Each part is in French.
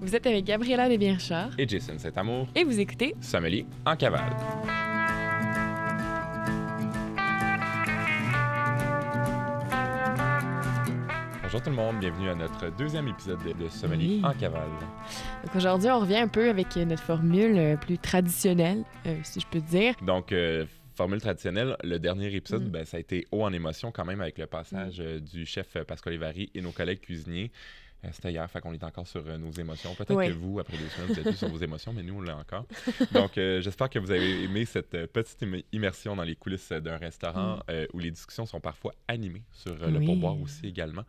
Vous êtes avec Gabriela Desbiens-Richard Et Jason Saint-Amour. Et vous écoutez Sommelier en cavale. Bonjour tout le monde, bienvenue à notre deuxième épisode de Sommelier en cavale. Donc aujourd'hui, on revient un peu avec notre formule plus traditionnelle, si je peux dire. Donc, formule traditionnelle, le dernier épisode, ça a été haut en émotion quand même avec le passage du chef Pascal Lévary et nos collègues cuisiniers. C'était hier, fait qu'on est encore sur nos émotions. Peut-être que vous, après 2 semaines, vous êtes plus sur vos émotions, mais nous, on l'a encore. Donc, j'espère que vous avez aimé cette petite immersion dans les coulisses d'un restaurant où les discussions sont parfois animées sur le pourboire aussi également.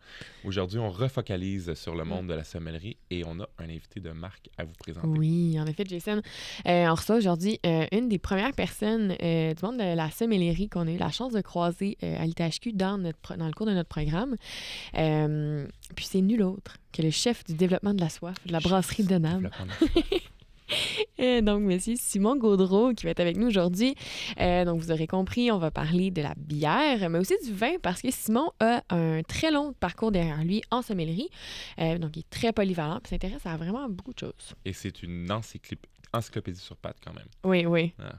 Aujourd'hui, on refocalise sur le monde de la sommellerie et on a un invité de marque à vous présenter. Oui, en effet, Jason. On reçoit aujourd'hui une des premières personnes du monde de la sommellerie qu'on a eu la chance de croiser à l'ITHQ dans le cours de notre programme. Puis c'est nul autre que le chef du développement de la soif de la brasserie Denham. Donc, monsieur Simon Gaudreault qui va être avec nous aujourd'hui. Donc, vous aurez compris, on va parler de la bière, mais aussi du vin parce que Simon a un très long parcours derrière lui en sommellerie. Donc, il est très polyvalent et s'intéresse à vraiment beaucoup de choses. Et c'est une encyclopédie sur pattes quand même. Oui. Ah.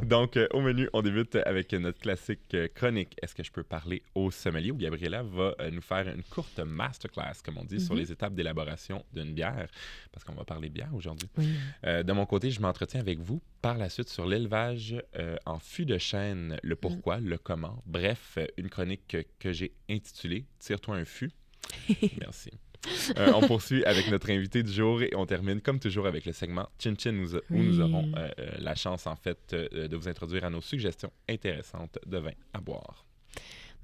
Donc, au menu, on débute avec notre classique chronique. Est-ce que je peux parler au sommelier? Où Gabriela va nous faire une courte masterclass, comme on dit, sur les étapes d'élaboration d'une bière, parce qu'on va parler bière aujourd'hui. Oui. De mon côté, je m'entretiens avec vous par la suite sur l'élevage en fût de chêne, le pourquoi, le comment. Bref, une chronique que j'ai intitulée « Tire-toi un fût ». Merci. On poursuit avec notre invité du jour et on termine comme toujours avec le segment Chin Chin où nous aurons la chance en fait de vous introduire à nos suggestions intéressantes de vin à boire.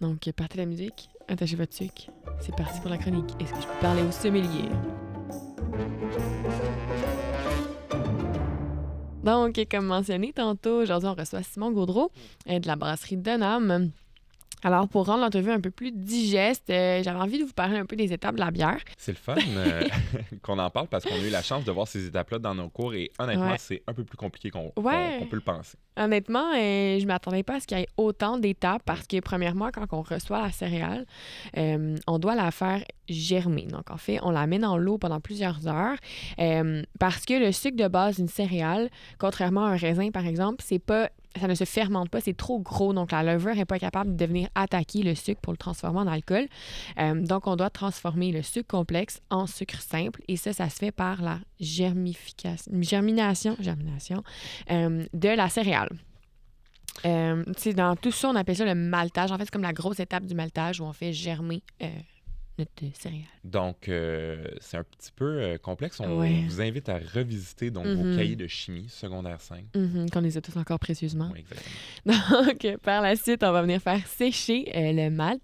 Donc, partez la musique, attachez votre sucre. C'est parti pour la chronique. Est-ce que je peux parler au sommelier? Donc, comme mentionné tantôt, aujourd'hui, on reçoit Simon Gaudreault de la brasserie Denham. Alors, pour rendre l'entrevue un peu plus digeste, j'avais envie de vous parler un peu des étapes de la bière. C'est le fun qu'on en parle parce qu'on a eu la chance de voir ces étapes-là dans nos cours et honnêtement, c'est un peu plus compliqué qu'on peut le penser. Honnêtement, je ne m'attendais pas à ce qu'il y ait autant d'étapes parce que, premièrement, quand on reçoit la céréale, on doit la faire germer. Donc, en fait, on la met dans l'eau pendant plusieurs heures parce que le sucre de base d'une céréale, contrairement à un raisin, par exemple, ça ne se fermente pas, c'est trop gros. Donc, la levure n'est pas capable de venir attaquer le sucre pour le transformer en alcool. Donc, on doit transformer le sucre complexe en sucre simple. Et ça se fait par la germination de la céréale. Dans tout ça, on appelle ça le maltage. En fait, c'est comme la grosse étape du maltage où on fait germer notre céréale. Donc, c'est un petit peu complexe. On vous invite à revisiter vos cahiers de chimie secondaire 5. Qu'on les a tous encore précieusement. Oui, exactement. Donc, par la suite, on va venir faire sécher le malt.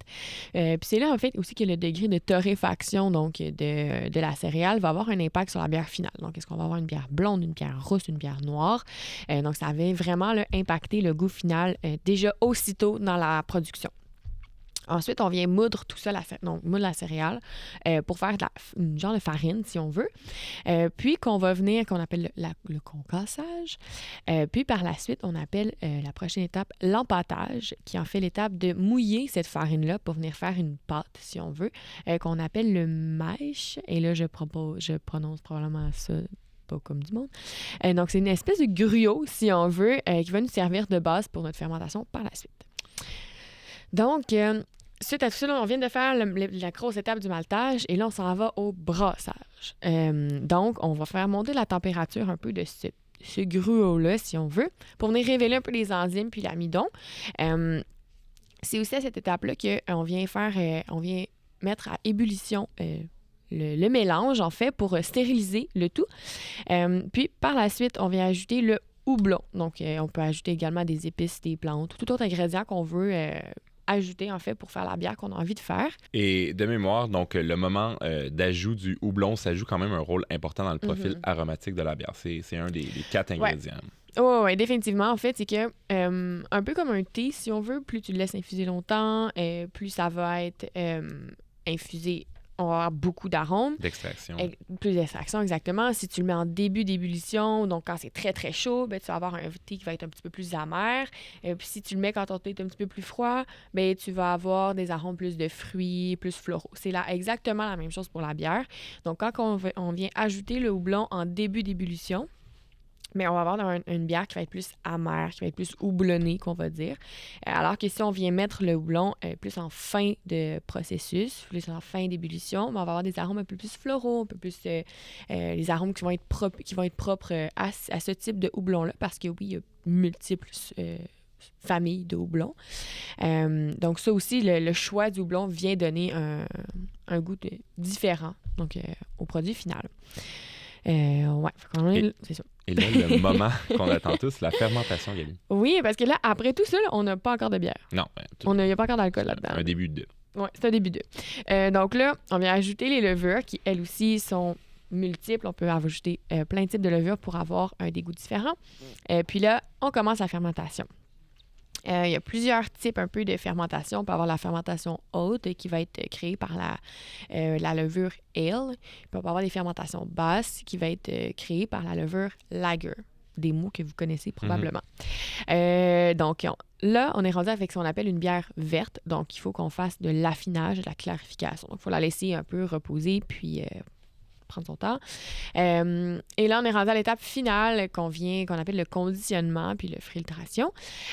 Puis c'est là, en fait, aussi que le degré de torréfaction de la céréale va avoir un impact sur la bière finale. Donc, est-ce qu'on va avoir une bière blonde, une bière rousse, une bière noire? Donc, ça avait vraiment impacté le goût final déjà aussitôt dans la production. Ensuite, on vient moudre tout ça, moudre la céréale pour faire une genre de farine, si on veut. Puis qu'on appelle le concassage. Puis par la suite, on appelle la prochaine étape l'empâtage, qui en fait l'étape de mouiller cette farine-là pour venir faire une pâte, si on veut, qu'on appelle le maïs. Et là, je prononce probablement ça pas comme du monde. Donc, c'est une espèce de gruau, si on veut, qui va nous servir de base pour notre fermentation par la suite. Donc, suite à tout ça, là, on vient de faire la grosse étape du maltage et là, on s'en va au brassage. Donc, on va faire monter la température un peu de ce gruau-là, si on veut, pour venir révéler un peu les enzymes puis l'amidon. C'est aussi à cette étape-là qu'on vient mettre à ébullition le mélange, en fait, pour stériliser le tout. Puis, par la suite, on vient ajouter le houblon. Donc, on peut ajouter également des épices, des plantes, tout autre ingrédient qu'on veut ajouter, en fait, pour faire la bière qu'on a envie de faire. Et de mémoire, donc, le moment d'ajout du houblon, ça joue quand même un rôle important dans le profil aromatique de la bière. C'est un des 4 ingrédients. Oui, définitivement. En fait, c'est que, un peu comme un thé, si on veut, plus tu le laisses infuser longtemps, plus ça va être infusé on va avoir beaucoup d'arômes. D'extraction. Plus d'extraction, exactement. Si tu le mets en début d'ébullition, donc quand c'est très, très chaud, ben, tu vas avoir un thé qui va être un petit peu plus amer. Puis si tu le mets quand ton thé est un petit peu plus froid, ben, tu vas avoir des arômes plus de fruits, plus floraux. C'est là exactement la même chose pour la bière. Donc, quand on vient ajouter le houblon en début d'ébullition, mais on va avoir une bière qui va être plus amère, qui va être plus houblonnée, qu'on va dire. Alors que si on vient mettre le houblon plus en fin de processus, plus en fin d'ébullition, ben on va avoir des arômes un peu plus floraux, un peu plus les arômes qui vont être propres à ce type de houblon-là, parce que oui, il y a multiples familles de houblon. Donc ça aussi, le choix du houblon vient donner un goût différent donc, au produit final. C'est ça. Et là, le moment qu'on attend tous, la fermentation, Gabi. Oui, parce que là, après tout ça, là, on n'a pas encore de bière. Non. Il n'y a pas encore d'alcool là-dedans. Un début de. Oui, c'est un début de. Donc là, on vient ajouter les levures qui, elles aussi, sont multiples. On peut ajouter plein de types de levures pour avoir un dégoût différent. Puis là, on commence la fermentation. Il y a plusieurs types un peu de fermentation. On peut avoir la fermentation haute qui va être créée par la levure ale. Puis on peut avoir des fermentations basses qui va être créée par la levure lager. Des mots que vous connaissez probablement. Donc là, on est rendu avec ce qu'on appelle une bière verte. Donc, il faut qu'on fasse de l'affinage, de la clarification. Donc, il faut la laisser un peu reposer, puis prendre son temps. Et là, on est rendu à l'étape finale qu'on appelle le conditionnement puis la filtration.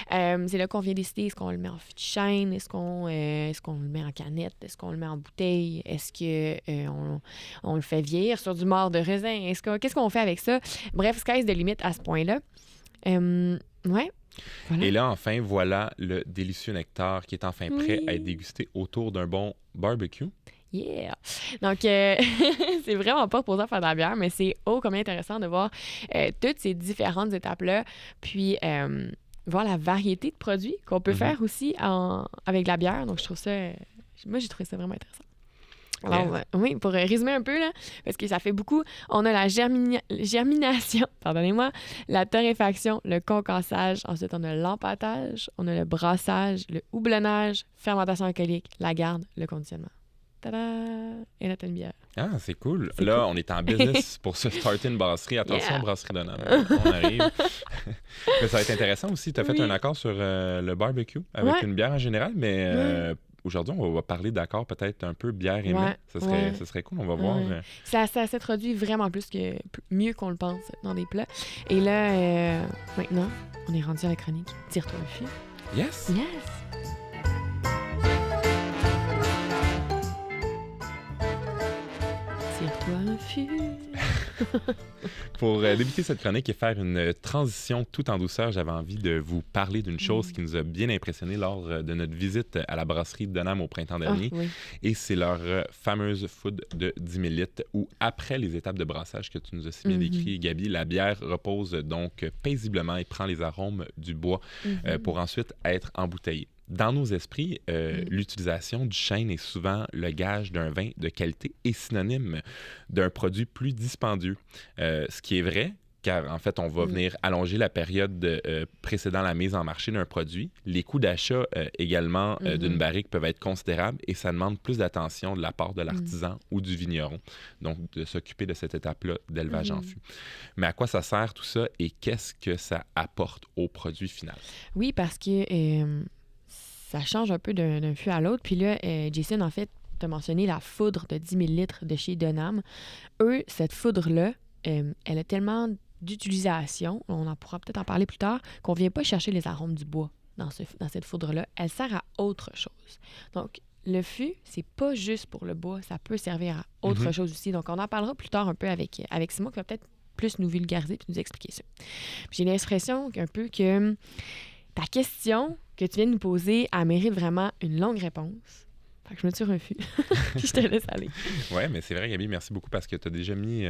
C'est là qu'on vient décider est-ce qu'on le met en fût de chêne, est-ce qu'on le met en canette, est-ce qu'on le met en bouteille, est-ce qu'on le fait vieillir sur du marc de raisin, qu'est-ce qu'on fait avec ça? Bref, sky's the limit à ce point-là. Ouais. Voilà. Et là, enfin, voilà le délicieux nectar qui est enfin prêt à être dégusté autour d'un bon barbecue. Yeah! Donc, c'est vraiment pas pour ça faire de la bière, mais c'est combien intéressant de voir toutes ces différentes étapes-là, puis voir la variété de produits qu'on peut faire aussi avec la bière. Donc, moi, j'ai trouvé ça vraiment intéressant. Alors, oui, pour résumer un peu, là, parce que ça fait beaucoup, on a la germination, pardonnez-moi, la torréfaction, le concassage, ensuite on a l'empâtage, on a le brassage, le houblonnage, fermentation alcoolique, la garde, le conditionnement. Tada! Et là, t'as une bière. Ah, c'est cool. Là, on est en business pour se starter une brasserie. Attention, brasserie de Nam. On arrive. Mais ça va être intéressant aussi. Tu as fait un accord sur le barbecue avec une bière en général, mais aujourd'hui, on va parler d'accord peut-être un peu bière et mets. Ça serait cool. On va voir. Ça s'introduit vraiment mieux qu'on le pense dans des plats. Et là, maintenant, on est rendu à la chronique. Tire-toi le fût. Yes! Tire-toi un fût. Pour débuter cette chronique et faire une transition tout en douceur, j'avais envie de vous parler d'une chose qui nous a bien impressionnés lors de notre visite à la brasserie de Nam au printemps dernier. Et c'est leur fameuse food de 10 000 litres où, après les étapes de brassage que tu nous as si bien décrit, Gabi, la bière repose donc paisiblement et prend les arômes du bois pour ensuite être embouteillée. Dans nos esprits, l'utilisation du chêne est souvent le gage d'un vin de qualité et synonyme d'un produit plus dispendieux. Ce qui est vrai, car en fait, on va venir allonger la période précédant la mise en marché d'un produit. Les coûts d'achat également d'une barrique peuvent être considérables et ça demande plus d'attention de la part de l'artisan ou du vigneron. Donc, de s'occuper de cette étape-là d'élevage en fût. Mais à quoi ça sert tout ça et qu'est-ce que ça apporte au produit final? Oui, parce que ça change un peu d'un fût à l'autre. Puis là, Jason, en fait, t'as mentionné la foudre de 10 000 litres de chez Denham. Eux, cette foudre-là, elle a tellement d'utilisation, on en pourra peut-être en parler plus tard, qu'on ne vient pas chercher les arômes du bois dans cette foudre-là. Elle sert à autre chose. Donc, le fût, c'est pas juste pour le bois, ça peut servir à autre chose aussi. Donc, on en parlera plus tard un peu avec Simon, qui va peut-être plus nous vulgariser et nous expliquer ça. Puis j'ai l'impression un peu que ta question que tu viens de nous poser, elle mérite vraiment une longue réponse. Fait que je me tire un fût, puis je te laisse aller. Oui, mais c'est vrai, Gabi, merci beaucoup parce que tu as déjà mis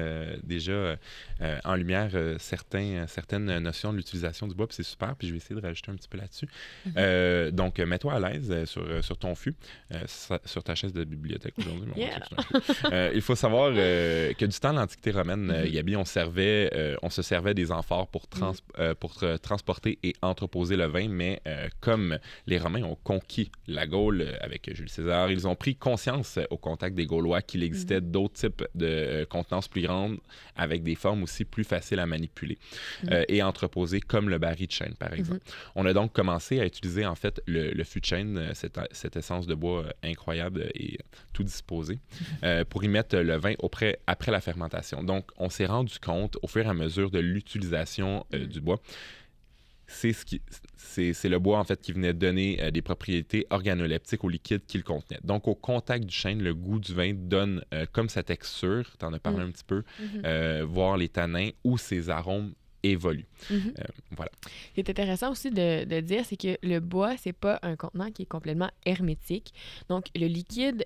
en lumière certaines notions de l'utilisation du bois, puis c'est super, puis je vais essayer de rajouter un petit peu là-dessus. Donc, mets-toi à l'aise sur ton fût, sur ta chaise de bibliothèque aujourd'hui. Il faut savoir que du temps de l'Antiquité romaine, Gabi, on se servait des amphores pour transporter et entreposer le vin, mais comme les Romains ont conquis la Gaule avec Jules César, Alors, ils ont pris conscience au contact des Gaulois qu'il existait d'autres types de contenances plus grandes avec des formes aussi plus faciles à manipuler et entreposées comme le baril de chêne, par exemple. On a donc commencé à utiliser en fait le fût de chêne, cette essence de bois incroyable et tout disposé, pour y mettre le vin après la fermentation. Donc, on s'est rendu compte au fur et à mesure de l'utilisation du bois, c'est le bois en fait qui venait donner des propriétés organoleptiques au liquide qu'il contenait. Donc au contact du chêne, le goût du vin donne comme sa texture, tu en as parlé un petit peu, voire les tanins ou ses arômes évoluent. Voilà. Ce qui est intéressant aussi de dire, c'est que le bois, c'est pas un contenant qui est complètement hermétique. Donc le liquide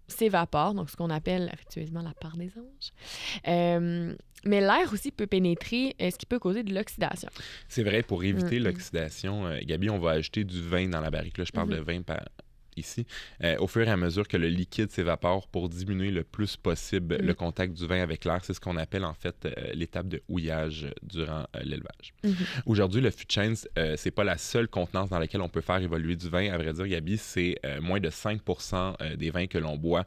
s'évapore, donc ce qu'on appelle affectueusement la part des anges. Mais l'air aussi peut pénétrer, ce qui peut causer de l'oxydation. C'est vrai, pour éviter l'oxydation, Gabi, on va ajouter du vin dans la barrique. Là, je parle de vin ici, au fur et à mesure que le liquide s'évapore pour diminuer le plus possible le contact du vin avec l'air. C'est ce qu'on appelle en fait l'étape de houillage durant l'élevage. Aujourd'hui, le fût de chêne, c'est pas la seule contenance dans laquelle on peut faire évoluer du vin. À vrai dire, Gabi, c'est moins de 5% des vins que l'on boit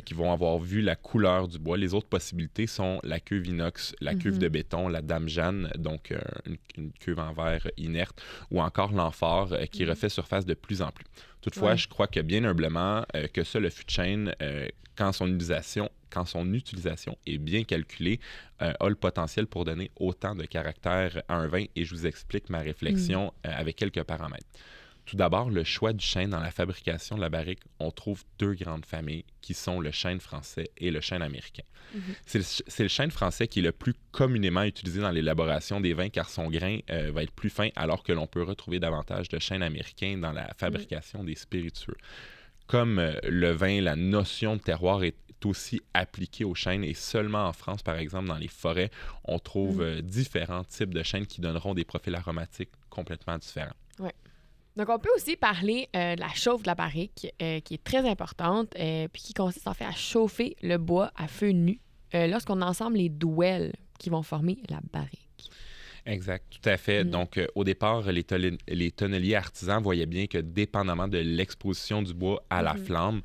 qui vont avoir vu la couleur du bois. Les autres possibilités sont la cuve inox, la cuve de béton, la Dame Jeanne, donc une cuve en verre inerte, ou encore l'amphore qui refait surface de plus en plus. Toutefois, je crois que bien humblement, que ça, le fût de chêne, quand son utilisation est bien calculée, a le potentiel pour donner autant de caractère à un vin. Et je vous explique ma réflexion avec quelques paramètres. Tout d'abord, le choix du chêne dans la fabrication de la barrique, on trouve deux grandes familles qui sont le chêne français et le chêne américain. C'est le chêne français qui est le plus communément utilisé dans l'élaboration des vins car son grain va être plus fin alors que l'on peut retrouver davantage de chêne américain dans la fabrication des spiritueux. Comme le vin, la notion de terroir est aussi appliquée au chêne et seulement en France, par exemple, dans les forêts, on trouve différents types de chênes qui donneront des profils aromatiques complètement différents. Ouais. Donc, on peut aussi parler de la chauffe de la barrique, qui est très importante, puis qui consiste en fait à chauffer le bois à feu nu lorsqu'on ensemble les douelles qui vont former la barrique. Exact, tout à fait. Donc, au départ, les tonneliers artisans voyaient bien que dépendamment de l'exposition du bois à la flamme,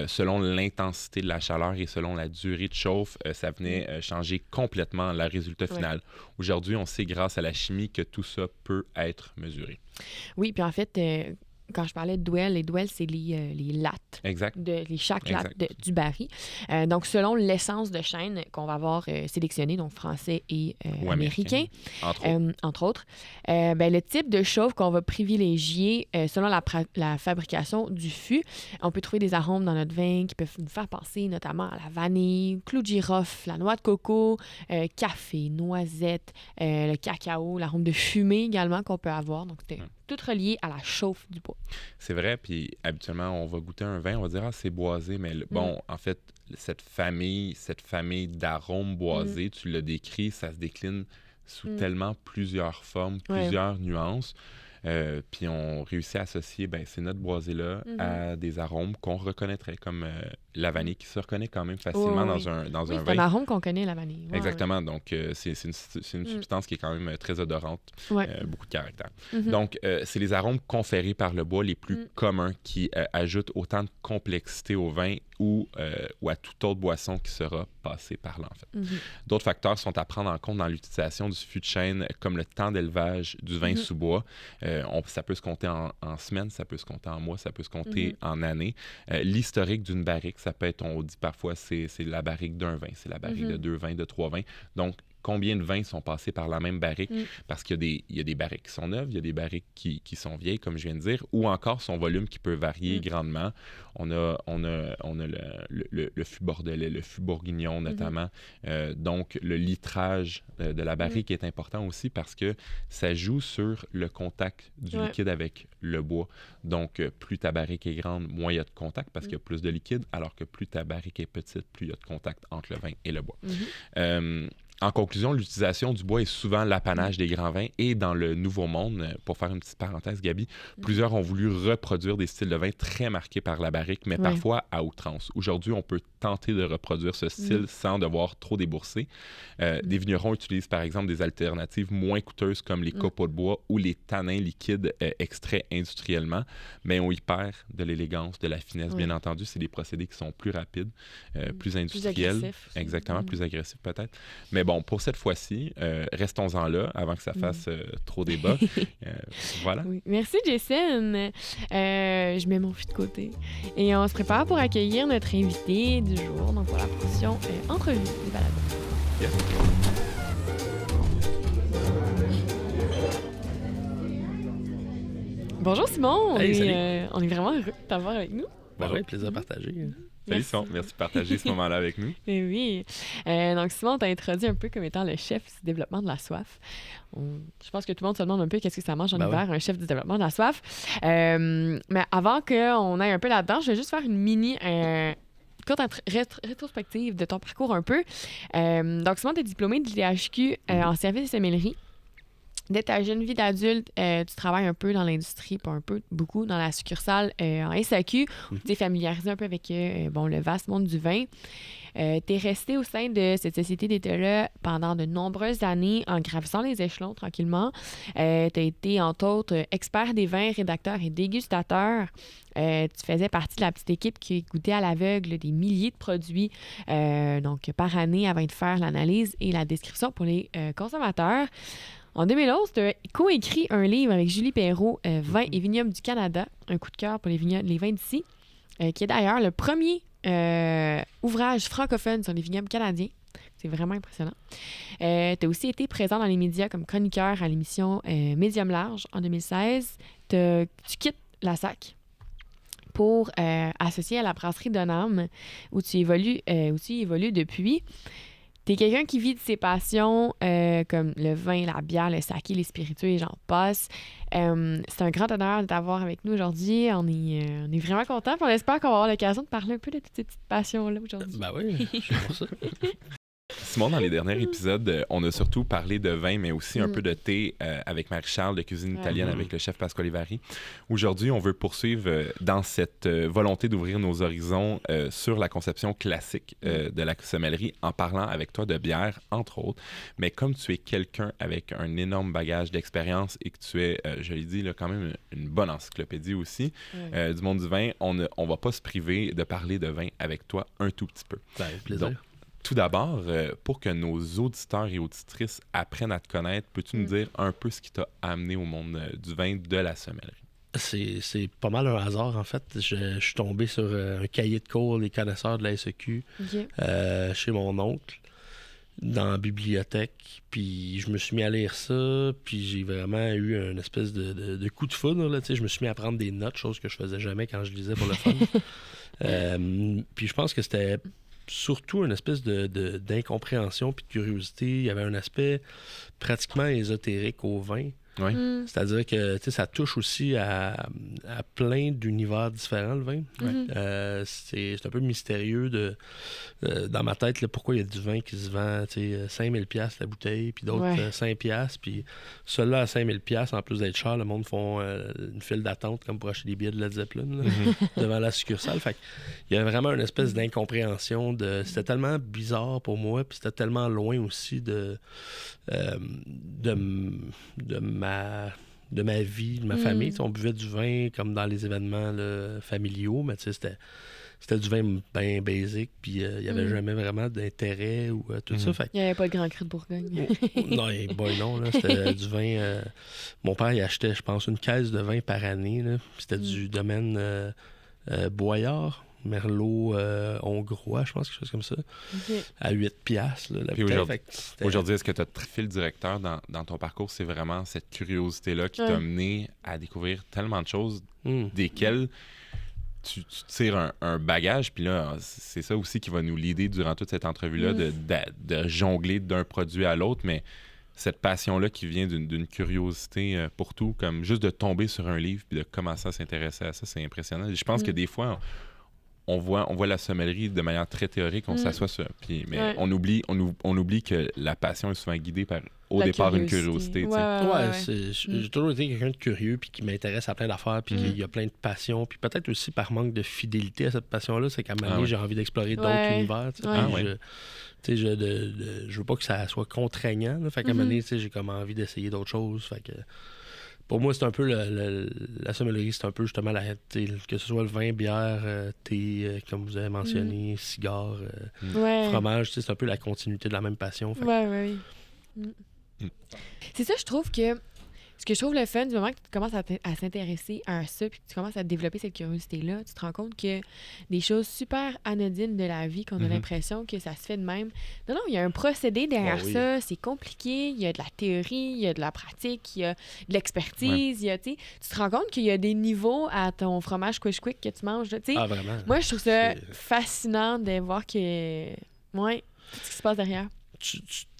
selon l'intensité de la chaleur et selon la durée de chauffe, ça venait changer complètement le résultat final. Aujourd'hui, on sait grâce à la chimie que tout ça peut être mesuré. Oui, puis en fait, quand je parlais de douelles, les douelles, c'est les lattes. Exact. Chaque latte du baril. Donc, selon l'essence de chêne qu'on va avoir sélectionné, donc français et américain, entre autres, le type de chauffe qu'on va privilégier selon la fabrication du fût. On peut trouver des arômes dans notre vin qui peuvent nous faire penser notamment à la vanille, clou de girofle, la noix de coco, café, noisette, le cacao, l'arôme de fumée également qu'on peut avoir. Donc, c'est tout relié à la chauffe du bois. C'est vrai, puis habituellement, on va goûter un vin, on va dire « Ah, c'est boisé », mais bon, en fait, cette famille d'arômes boisés, tu l'as décrit, ça se décline sous tellement plusieurs formes, plusieurs nuances. Puis on réussit à associer c'est notre boisé-là à des arômes qu'on reconnaîtrait comme la vanille, qui se reconnaît quand même facilement dans un vin. C'est un arôme qu'on connaît, la vanille. Exactement. Donc, c'est une substance qui est quand même très odorante, beaucoup de caractère. Donc, c'est les arômes conférés par le bois les plus communs qui ajoutent autant de complexité au vin ou à toute autre boisson qui sera passée par là, en fait. D'autres facteurs sont à prendre en compte dans l'utilisation du fût de chêne, comme le temps d'élevage du vin sous bois. Ça peut se compter en semaines, ça peut se compter en mois, ça peut se compter en années. L'historique d'une barrique, ça peut être, on dit parfois, c'est la barrique d'un vin, c'est la barrique de 2 vins, de 3 vins. Donc, combien de vins sont passés par la même barrique? Parce qu'il y a des barriques qui sont neuves, il y a des barriques qui sont vieilles, comme je viens de dire, ou encore son volume qui peut varier grandement. On a le fût bordelais, le fût bourguignon notamment. Donc, le litrage de la barrique est important aussi parce que ça joue sur le contact du liquide avec le bois. Donc, plus ta barrique est grande, moins il y a de contact parce qu'il y a plus de liquide, alors que plus ta barrique est petite, plus il y a de contact entre le vin et le bois. En conclusion, l'utilisation du bois est souvent l'apanage des grands vins et dans le Nouveau Monde, pour faire une petite parenthèse, Gabi, plusieurs ont voulu reproduire des styles de vin très marqués par la barrique, mais parfois à outrance. Aujourd'hui, on peut tenter de reproduire ce style sans devoir trop débourser. Des vignerons utilisent par exemple des alternatives moins coûteuses comme les copeaux de bois ou les tanins liquides extraits industriellement, mais on y perd de l'élégance, de la finesse, bien entendu. C'est des procédés qui sont plus rapides, plus industriels. Plus agressifs. Exactement, plus agressifs peut-être. Mais bon, pour cette fois-ci, restons-en là avant que ça fasse trop débat. Voilà. Oui. Merci, Jason. Je mets mon fût de côté. Et on se prépare pour accueillir notre invité du jour, donc pour la portion entrevue des balados. Yes. Bonjour Simon, Hey, on est vraiment heureux de t'avoir avec nous. Oui, plaisir partagé. Salut Simon, merci de partager ce moment-là avec nous. Eh oui. Donc Simon, on t'a introduit un peu comme étant le chef du développement de la soif. Je pense que tout le monde se demande un peu qu'est-ce que ça mange en hiver, un chef du développement de la soif. Mais avant qu'on aille un peu là-dedans, je vais juste faire une mini courte rétrospective de ton parcours un peu. Donc Simon, tu es diplômé de l'IHQ en service de sommellerie. Dès ta jeune vie d'adulte, tu travailles un peu dans l'industrie, pas un peu, beaucoup, dans la succursale en SAQ, où tu t'es familiarisé un peu avec le vaste monde du vin. Tu es resté au sein de cette société d'État-là pendant de nombreuses années en gravissant les échelons tranquillement. Tu as été, entre autres, expert des vins, rédacteur et dégustateur. Tu faisais partie de la petite équipe qui goûtait à l'aveugle des milliers de produits donc par année avant de faire l'analyse et la description pour les consommateurs. En 2011, tu as coécrit un livre avec Julie Perrault, Vins et vignobles du Canada, un coup de cœur pour les vins d'ici, qui est d'ailleurs le premier ouvrage francophone sur les vignobles canadiens. C'est vraiment impressionnant. Tu as aussi été présent dans les médias comme chroniqueur à l'émission Médium Large en 2016. Tu quittes la SAC pour associer à la brasserie Donham, où tu évolues depuis. T'es quelqu'un qui vit de ses passions comme le vin, la bière, le saké, les spiritueux et j'en passe. C'est un grand honneur de t'avoir avec nous aujourd'hui. On est vraiment contents. On espère qu'on va avoir l'occasion de parler un peu de toutes ces petites passions-là aujourd'hui. Ben oui, je suis pour ça. Simon, dans les derniers épisodes, on a surtout parlé de vin, mais aussi un peu de thé avec Marie-Charles de Cuisine italienne avec le chef Pasquale Vari. Aujourd'hui, on veut poursuivre dans cette volonté d'ouvrir nos horizons sur la conception classique de la sommellerie en parlant avec toi de bière, entre autres. Mais comme tu es quelqu'un avec un énorme bagage d'expérience et que tu es, je l'ai dit, là, quand même une bonne encyclopédie aussi du monde du vin, on va pas se priver de parler de vin avec toi un tout petit peu. Ben, plaisir. Donc, tout d'abord, pour que nos auditeurs et auditrices apprennent à te connaître, peux-tu nous dire un peu ce qui t'a amené au monde du vin, de la sommellerie? C'est pas mal un hasard, en fait. Je suis tombé sur un cahier de cours des connaisseurs de la SEQ chez mon oncle, dans la bibliothèque. Puis je me suis mis à lire ça, puis j'ai vraiment eu une espèce de coup de foudre. Là, je me suis mis à prendre des notes, chose que je faisais jamais quand je lisais pour le fun. Puis je pense que c'était surtout une espèce d'incompréhension puis de curiosité. Il y avait un aspect pratiquement ésotérique au vin. Oui. C'est-à-dire que ça touche aussi à plein d'univers différents, le vin. C'est un peu mystérieux dans ma tête, là, pourquoi il y a du vin qui se vend 5 000 $ la bouteille, puis d'autres 5 $. Puis celui-là à 5 000 $, en plus d'être cher, le monde font une file d'attente comme pour acheter des billets de Led Zeppelin là, devant la succursale. Fait il y a vraiment une espèce d'incompréhension. C'était tellement bizarre pour moi, puis c'était tellement loin aussi de ma vie, de ma famille. On buvait du vin comme dans les événements là, familiaux, mais c'était du vin bien basique, puis il n'y avait jamais vraiment d'intérêt ou tout ça. Fait il n'y avait pas de Grand Cru de Bourgogne. non, là, c'était du vin... mon père, il achetait, je pense, une caisse de vin par année. Là, c'était du domaine Boyard, Merlot hongrois, je pense, quelque chose comme ça, à 8 $. Là, puis aujourd'hui, est-ce que tu as fil directeur dans ton parcours? C'est vraiment cette curiosité-là qui t'a mené à découvrir tellement de choses desquelles tu tires un bagage, puis là, c'est ça aussi qui va nous l'aider durant toute cette entrevue-là, de jongler d'un produit à l'autre, mais cette passion-là qui vient d'une curiosité pour tout, comme juste de tomber sur un livre puis de commencer à s'intéresser à ça, c'est impressionnant. Je pense que des fois, on voit la sommellerie de manière très théorique, on s'assoit sur... Mais on oublie que la passion est souvent guidée par, au départ, une curiosité. J'ai toujours été quelqu'un de curieux puis qui m'intéresse à plein d'affaires puis qu'il y a plein de passions. Puis peut-être aussi par manque de fidélité à cette passion-là, c'est qu'à un moment donné, j'ai envie d'explorer d'autres univers. Je veux pas que ça soit contraignant. Là, fait qu'à un moment donné, j'ai comme envie d'essayer d'autres choses. Fait que... Pour moi, c'est un peu la sommellerie, c'est un peu justement que ce soit le vin, bière, thé, comme vous avez mentionné, cigare, fromage, c'est un peu la continuité de la même passion. Oui. C'est ça, je trouve que ce que je trouve le fun, du moment que tu commences à s'intéresser à ça, puis que tu commences à développer cette curiosité-là, tu te rends compte que des choses super anodines de la vie, qu'on a l'impression que ça se fait de même. Non, il y a un procédé derrière ça, c'est compliqué, il y a de la théorie, il y a de la pratique, il y a de l'expertise, tu te rends compte qu'il y a des niveaux à ton fromage Quick que tu manges. Vraiment? Moi, je trouve ça fascinant de voir que... tout ce qui se passe derrière.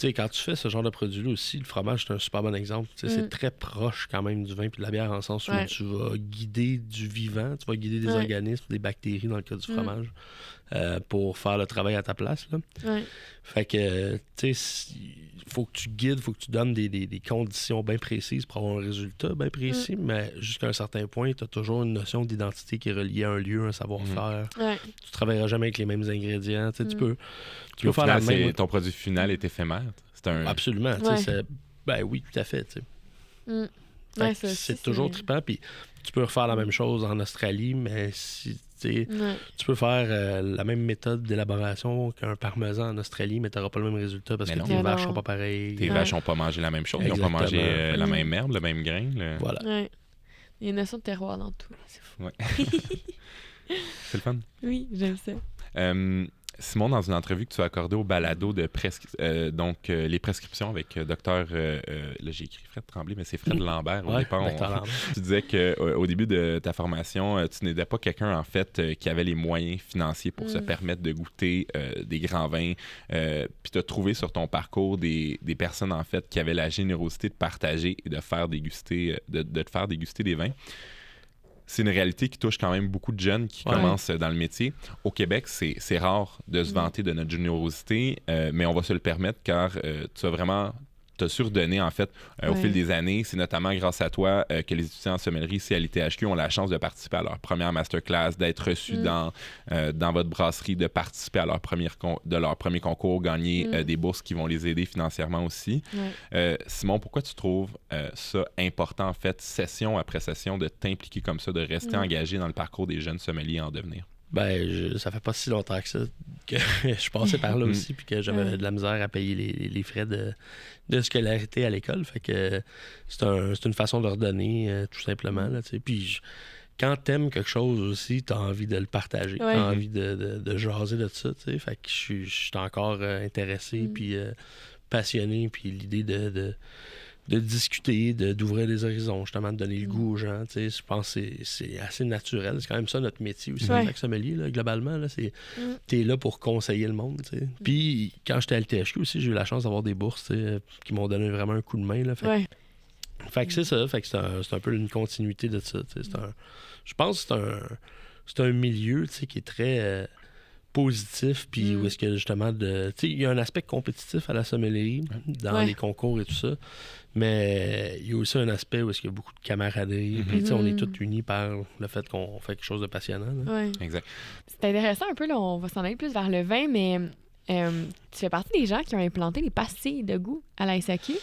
Quand tu fais ce genre de produit-là aussi, le fromage, c'est un super bon exemple. C'est très proche quand même du vin et de la bière, en sens où tu vas guider du vivant, tu vas guider des organismes, des bactéries dans le cas du fromage, pour faire le travail à ta place. Là. Fait que, tu sais, faut que tu guides, faut que tu donnes des conditions bien précises pour avoir un résultat bien précis, mais jusqu'à un certain point, tu as toujours une notion d'identité qui est reliée à un lieu, un savoir-faire. Tu travailleras jamais avec les mêmes ingrédients. Tu peux faire la même... Ton produit final est éphémère. Absolument. Ben oui, tout à fait. C'est toujours trippant. Puis tu peux refaire la même chose en Australie, mais si tu peux faire la même méthode d'élaboration qu'un parmesan en Australie, mais tu n'auras pas le même résultat parce que tes vaches sont pas pareilles. Tes vaches n'ont pas mangé la même chose. Ils n'ont pas mangé la même herbe, le même grain. Voilà. Il y a une notion de terroir dans tout. C'est fou. C'est le fun. Oui, j'aime ça. Simon, dans une entrevue que tu as accordée au balado de les prescriptions avec docteur... là, j'ai écrit Fred Tremblay, mais c'est Fred Lambert. Au départ, tu disais qu'au début de ta formation, tu n'étais pas quelqu'un, en fait, qui avait les moyens financiers pour se permettre de goûter des grands vins. Puis tu as trouvé sur ton parcours des personnes, en fait, qui avaient la générosité de partager et de te faire déguster des vins. C'est une réalité qui touche quand même beaucoup de jeunes qui commencent dans le métier. Au Québec, c'est rare de se vanter de notre générosité, mais on va se le permettre car tu as vraiment te surdonné, en fait, au fil des années. C'est notamment grâce à toi que les étudiants en sommellerie ici à l'ITHQ ont la chance de participer à leur première masterclass, d'être reçus dans votre brasserie, de participer à leur premier concours, gagner des bourses qui vont les aider financièrement aussi. Simon, pourquoi tu trouves ça important, en fait, session après session, de t'impliquer comme ça, de rester engagé dans le parcours des jeunes sommeliers en devenir? Ça fait pas si longtemps que ça que je passais par là aussi puis que j'avais de la misère à payer les frais de scolarité à l'école. Fait que c'est une façon de redonner, tout simplement. Là, puis quand t'aimes quelque chose aussi, t'as envie de le partager. T'as envie de jaser de ça. Fait que je suis encore intéressé puis passionné. Puis l'idée de discuter, d'ouvrir des horizons, justement, de donner le goût aux gens. Je pense que c'est assez naturel. C'est quand même ça notre métier aussi, en tant que sommelier, là, globalement. Là, t'es là pour conseiller le monde. Puis quand j'étais à l'ITHQ aussi, j'ai eu la chance d'avoir des bourses qui m'ont donné vraiment un coup de main. Là, fait que c'est ça. Fait que c'est un peu une continuité de ça. Je pense que c'est un milieu qui est très... positif, puis où est-ce que justement il y a un aspect compétitif à la sommellerie dans les concours et tout ça, mais il y a aussi un aspect où est-ce qu'il y a beaucoup de camaraderie, puis on est tous unis par le fait qu'on fait quelque chose de passionnant. Exact. C'est intéressant un peu, là, on va s'en aller plus vers le vin, mais tu fais partie des gens qui ont implanté les pastilles de goût à la SAQ.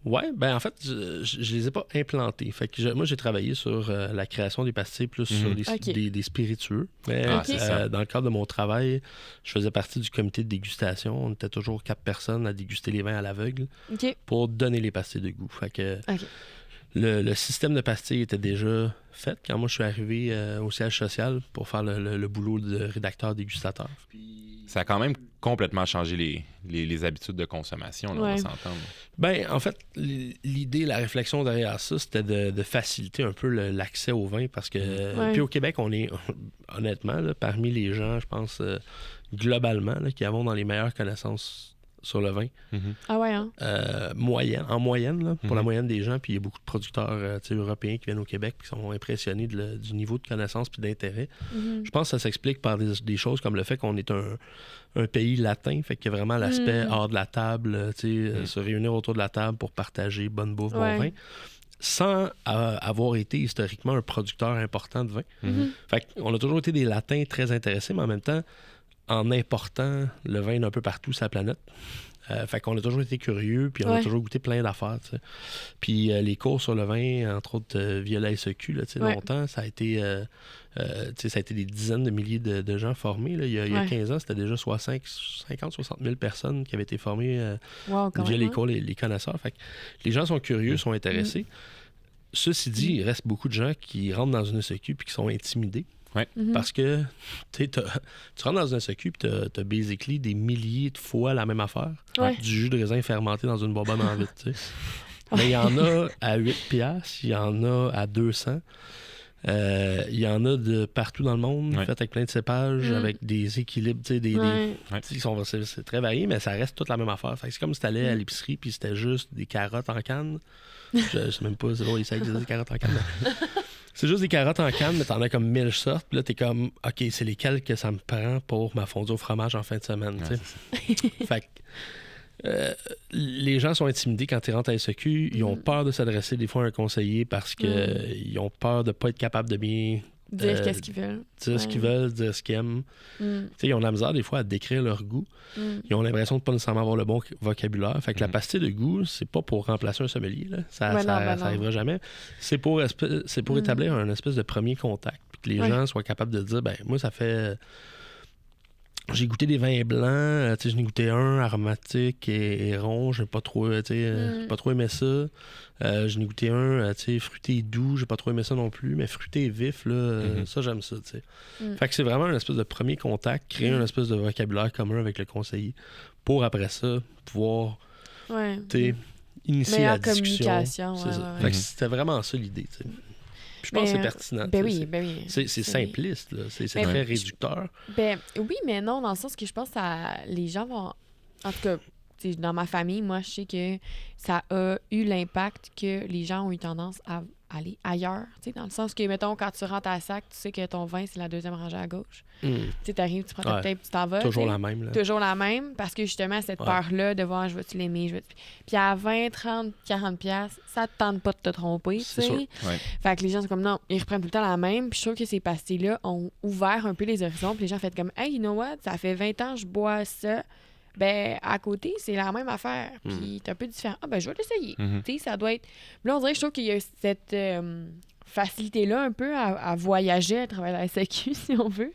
Oui, ben en fait, je les ai pas implantés. Fait que moi, j'ai travaillé sur la création des pastilles plus sur des spiritueux. Mais dans le cadre de mon travail, je faisais partie du comité de dégustation. On était toujours 4 personnes à déguster les vins à l'aveugle pour donner les pastilles de goût. Fait que le système de pastilles était déjà fait quand moi je suis arrivé au siège social pour faire le boulot de rédacteur-dégustateur. Ça a quand même complètement changé les habitudes de consommation, là, on va s'entendre. Ben, en fait, l'idée, la réflexion derrière ça, c'était de faciliter un peu l'accès au vin parce que... Puis au Québec, on est, honnêtement, là, parmi les gens, je pense, globalement, là, qui avons dans les meilleures connaissances sur le vin. Ah ouais, hein? En moyenne, là, pour la moyenne des gens. Puis il y a beaucoup de producteurs européens qui viennent au Québec qui sont impressionnés du niveau de connaissance puis d'intérêt. Je pense que ça s'explique par des choses comme le fait qu'on est un pays latin, fait qu'il y a vraiment l'aspect hors de la table, se réunir autour de la table pour partager bonne bouffe, bon vin, sans avoir été historiquement un producteur important de vin. Fait qu'on a toujours été des latins très intéressés, mais en même temps, en important le vin d'un peu partout sur la planète. Fait qu'on a toujours été curieux, puis on a toujours goûté plein d'affaires. T'sais. Puis les cours sur le vin, entre autres via la SEQ, là, longtemps, ça a été des dizaines de milliers de gens formés. Là. Il y a 15 ans, c'était déjà 50-60 000 personnes qui avaient été formées via les cours, les connaisseurs. Fait que les gens sont curieux, sont intéressés. Ceci dit, il reste beaucoup de gens qui rentrent dans une SEQ puis qui sont intimidés. Parce que tu rentres dans un SEQ et tu as basically des milliers de fois la même affaire. Du jus de raisin fermenté dans une bonbonne en vitre. Mais il y en a à 8$, il y en a à 200$. Il y en a de partout dans le monde, fait avec plein de cépages, avec des équilibres, c'est très varié, mais ça reste toute la même affaire. Fait que c'est comme si tu allais à l'épicerie puis c'était juste des carottes en canne. Je sais même pas, c'est drôle, ils savent des carottes en canne. C'est juste des carottes en canne, mais t'en as comme 1000 sortes. Puis là, t'es comme, OK, c'est lesquelles que ça me prend pour ma fondue au fromage en fin de semaine. Fait que les gens sont intimidés quand ils rentrent à SEQ. Ils ont peur de s'adresser des fois à un conseiller parce qu'ils ont peur de pas être capables de bien dire qu'est-ce qu'ils veulent. Dire ce qu'ils veulent, dire ce qu'ils aiment. Ils ont de la misère des fois à décrire leur goût. Ils ont l'impression de pas nécessairement avoir le bon vocabulaire. Fait que la pastille de goût, c'est pas pour remplacer un sommelier. Là. Ça arrivera jamais. C'est pour établir un espèce de premier contact. Puis que les gens soient capables de dire, ben moi, ça fait... J'ai goûté des vins blancs, j'en ai goûté un aromatique et rond, j'ai pas trop, pas trop aimé ça. J'en ai goûté un, fruité et doux, j'ai pas trop aimé ça non plus, mais fruité et vif, là, ça j'aime ça, Fait que c'est vraiment un espèce de premier contact, créer un espèce de vocabulaire commun avec le conseiller pour après ça pouvoir initier la discussion. Fait que c'était vraiment ça l'idée, je pense que c'est pertinent. Oui. C'est simpliste, là. C'est très réducteur. Oui, mais non, dans le sens que je pense que les gens vont... En tout cas, dans ma famille, moi, je sais que ça a eu l'impact que les gens ont eu tendance à aller ailleurs. Dans le sens que, mettons, quand tu rentres à la SAC, tu sais que ton vin, c'est la deuxième rangée à gauche. Tu arrives, tu prends ta tête, tu t'en vas. Toujours la même. Là. Toujours la même, parce que justement, cette peur-là de voir, je vais-tu l'aimer, Puis à 20, 30, 40$, ça te tente pas de te tromper, tu sais. Fait que les gens sont comme, non, ils reprennent tout le temps la même. Puis je trouve que ces pastilles-là ont ouvert un peu les horizons. Puis les gens ont fait comme, hey, you know what, ça fait 20 ans que je bois ça. Ben, à côté, c'est la même affaire. Puis c'est un peu différent. Ah, ben, je vais l'essayer. Tu sais, ça doit être... Là, on dirait que je trouve qu'il y a cette facilité-là un peu à voyager à travers la SAQ, si on veut.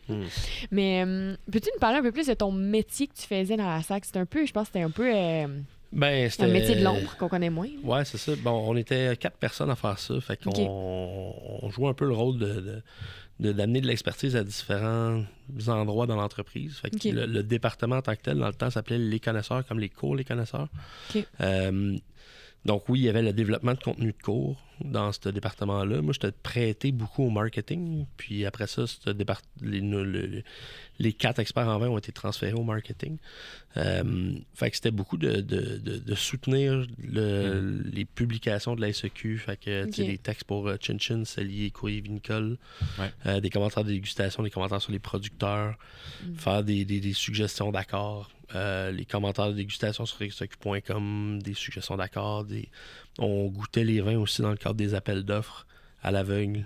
Mais peux-tu nous parler un peu plus de ton métier que tu faisais dans la SAC? C'est un peu, je pense que c'était un peu... c'était un métier de l'ombre qu'on connaît moins. Oui, c'est ça. Bon, on était 4 personnes à faire ça. Fait qu'on jouait un peu le rôle d'amener de l'expertise à différents endroits dans l'entreprise. Fait que le département en tant que tel, dans le temps, s'appelait les connaisseurs, comme les cours les connaisseurs. Donc oui, il y avait le développement de contenu de cours dans ce département-là. Moi, j'étais prêté beaucoup au marketing. Puis après ça, les 4 experts en vin ont été transférés au marketing. Fait que c'était beaucoup de soutenir les publications de la SEQ. Fait que des textes pour Chin Chin, Cellier, Courrier Vinicole, des commentaires de dégustation, des commentaires sur les producteurs, faire des suggestions d'accords. Les commentaires de dégustation sur SEQ.com, des suggestions d'accords. On goûtait les vins aussi dans le cadre des appels d'offres à l'aveugle.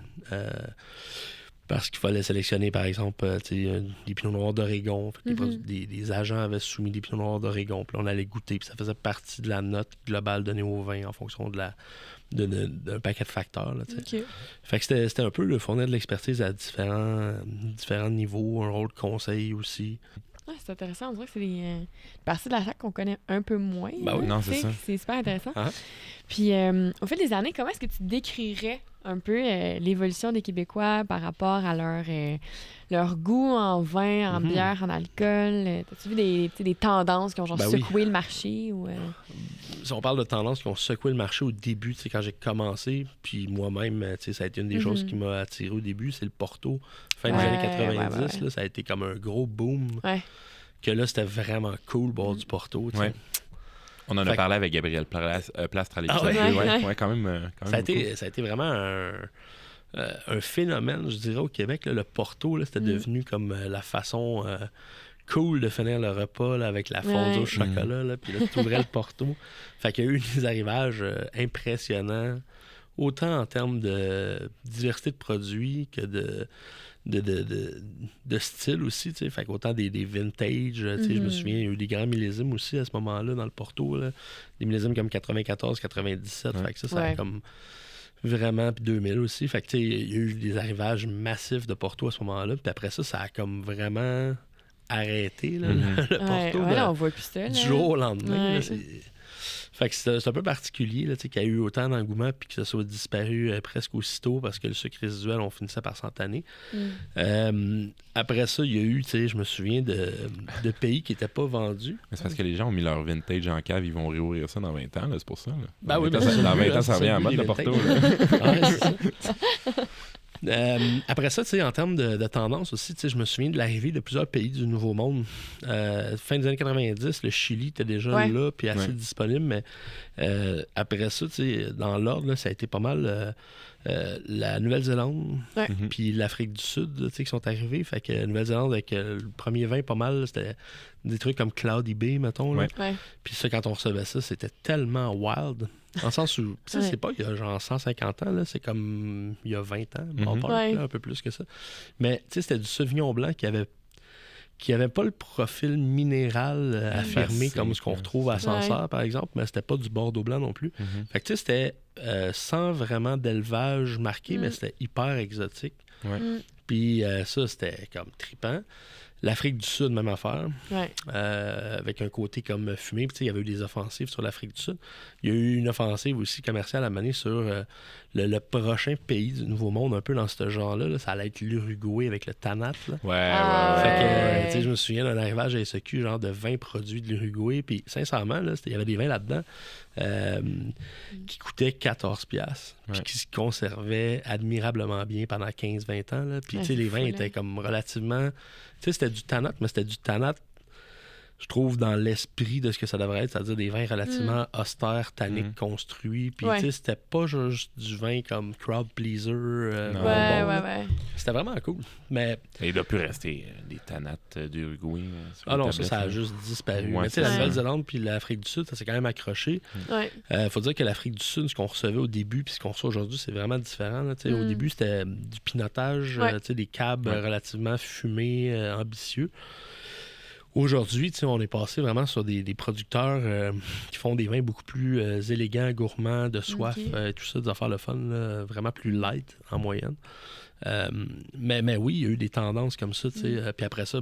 Parce qu'il fallait sélectionner, par exemple, des pinots noirs d'Oregon. Des agents avaient soumis des pinots noirs d'Oregon. Puis on allait goûter. Puis ça faisait partie de la note globale donnée au vin en fonction d'un paquet de facteurs. Là, fait que c'était un peu le fournir de l'expertise à différents niveaux, un rôle de conseil aussi. C'est intéressant. On dirait que c'est des parties de la SAC qu'on connaît un peu moins. Ben oui, non, c'est ça. C'est super intéressant. Puis, au fil des années, comment est-ce que tu décrirais un peu l'évolution des Québécois par rapport à leur goût en vin, en bière, en alcool? As-tu vu des tendances qui ont secoué le marché? Ou, Si on parle de tendances qui ont secoué le marché au début, quand j'ai commencé, puis moi-même, ça a été une des choses qui m'a attiré au début, c'est le Porto. Fin des années 90, là, ça a été comme un gros boom. que là, c'était vraiment cool boire du Porto. Ouais. On en a parlé avec Gabriel Plastre à l'épisode. Quand même ça a été vraiment un phénomène, je dirais, au Québec. Là, le Porto, là, c'était devenu comme la façon cool de finir le repas là, avec la fondue au chocolat. Là, puis là, tu ouvrais le Porto. Fait qu'il y a eu des arrivages impressionnants, autant en termes de diversité de produits que de style aussi. T'sais. Fait qu'autant des vintage. Je me souviens, il y a eu des grands millésimes aussi à ce moment-là dans le Porto. Là. Des millésimes comme 94, 97. Fait que ça a comme vraiment... Puis 2000 aussi. Fait que il y a eu des arrivages massifs de Porto à ce moment-là. Puis après ça a comme vraiment... arrêté, là, le Porto, on voit plus ça, du jour au lendemain. Là, fait que c'est un peu particulier là, qu'il y a eu autant d'engouement puis que ça soit disparu presque aussitôt parce que le sucre résiduel, on finissait par s'en tanner. Après ça, il y a eu, je me souviens, de pays qui n'étaient pas vendus. Mais c'est parce que les gens ont mis leur vintage en cave, ils vont réouvrir ça dans 20 ans, là, c'est pour ça. Là. Dans 20 ans, ça revient en mode, le Porto. Après ça, en termes de tendance aussi, je me souviens de l'arrivée de plusieurs pays du Nouveau Monde. Fin des années 90, le Chili était déjà là puis assez disponible, mais après ça, dans l'ordre, là, ça a été pas mal la Nouvelle-Zélande puis l'Afrique du Sud qui sont arrivés. Fait que Nouvelle-Zélande, avec le premier vin pas mal, c'était des trucs comme Cloudy Bay, mettons. Puis ça, quand on recevait ça, c'était tellement wild. En le sens où, c'est pas il y a genre 150 ans, là, c'est comme il y a 20 ans, un peu plus que ça. Mais c'était du Sauvignon blanc qui avait pas le profil minéral affirmé comme ce qu'on retrouve à Sancerre, par exemple, mais c'était pas du Bordeaux blanc non plus. Fait que c'était sans vraiment d'élevage marqué, mais c'était hyper exotique. Puis ça, c'était comme trippant. L'Afrique du Sud, même affaire. Avec un côté comme fumé. Puis, il y avait eu des offensives sur l'Afrique du Sud. Il y a eu une offensive aussi commerciale à mener sur le prochain pays du Nouveau Monde, un peu dans ce genre-là. Là. Ça allait être l'Uruguay avec le Tanat. Là. Fait que, je me souviens d'un arrivage à SEQ, genre de 20 produits de l'Uruguay. Puis, sincèrement, là, il y avait des vins là-dedans qui coûtaient 14$. Puis qui se conservaient admirablement bien pendant 15-20 ans. Là. Puis, les vins étaient comme relativement... c'était du Tanat, mais c'était du Tanat, je trouve, dans l'esprit de ce que ça devrait être, c'est-à-dire des vins relativement austères, tanniques, construits. Puis, c'était pas juste du vin comme crowd pleaser. C'était vraiment cool. Mais... il doit plus rester des Tanates d'Uruguay. Non, ça a juste disparu. Mais la Nouvelle-Zélande puis l'Afrique du Sud, ça s'est quand même accroché. Faut dire que l'Afrique du Sud, ce qu'on recevait au début puis ce qu'on reçoit aujourd'hui, c'est vraiment différent. Là. Au début, c'était du pinotage, des cabs relativement fumés, ambitieux. Aujourd'hui, on est passé vraiment sur des producteurs qui font des vins beaucoup plus élégants, gourmands, de soif, tout ça, des affaires le fun, là, vraiment plus light en moyenne. Mais oui, il y a eu des tendances comme ça. Puis après ça,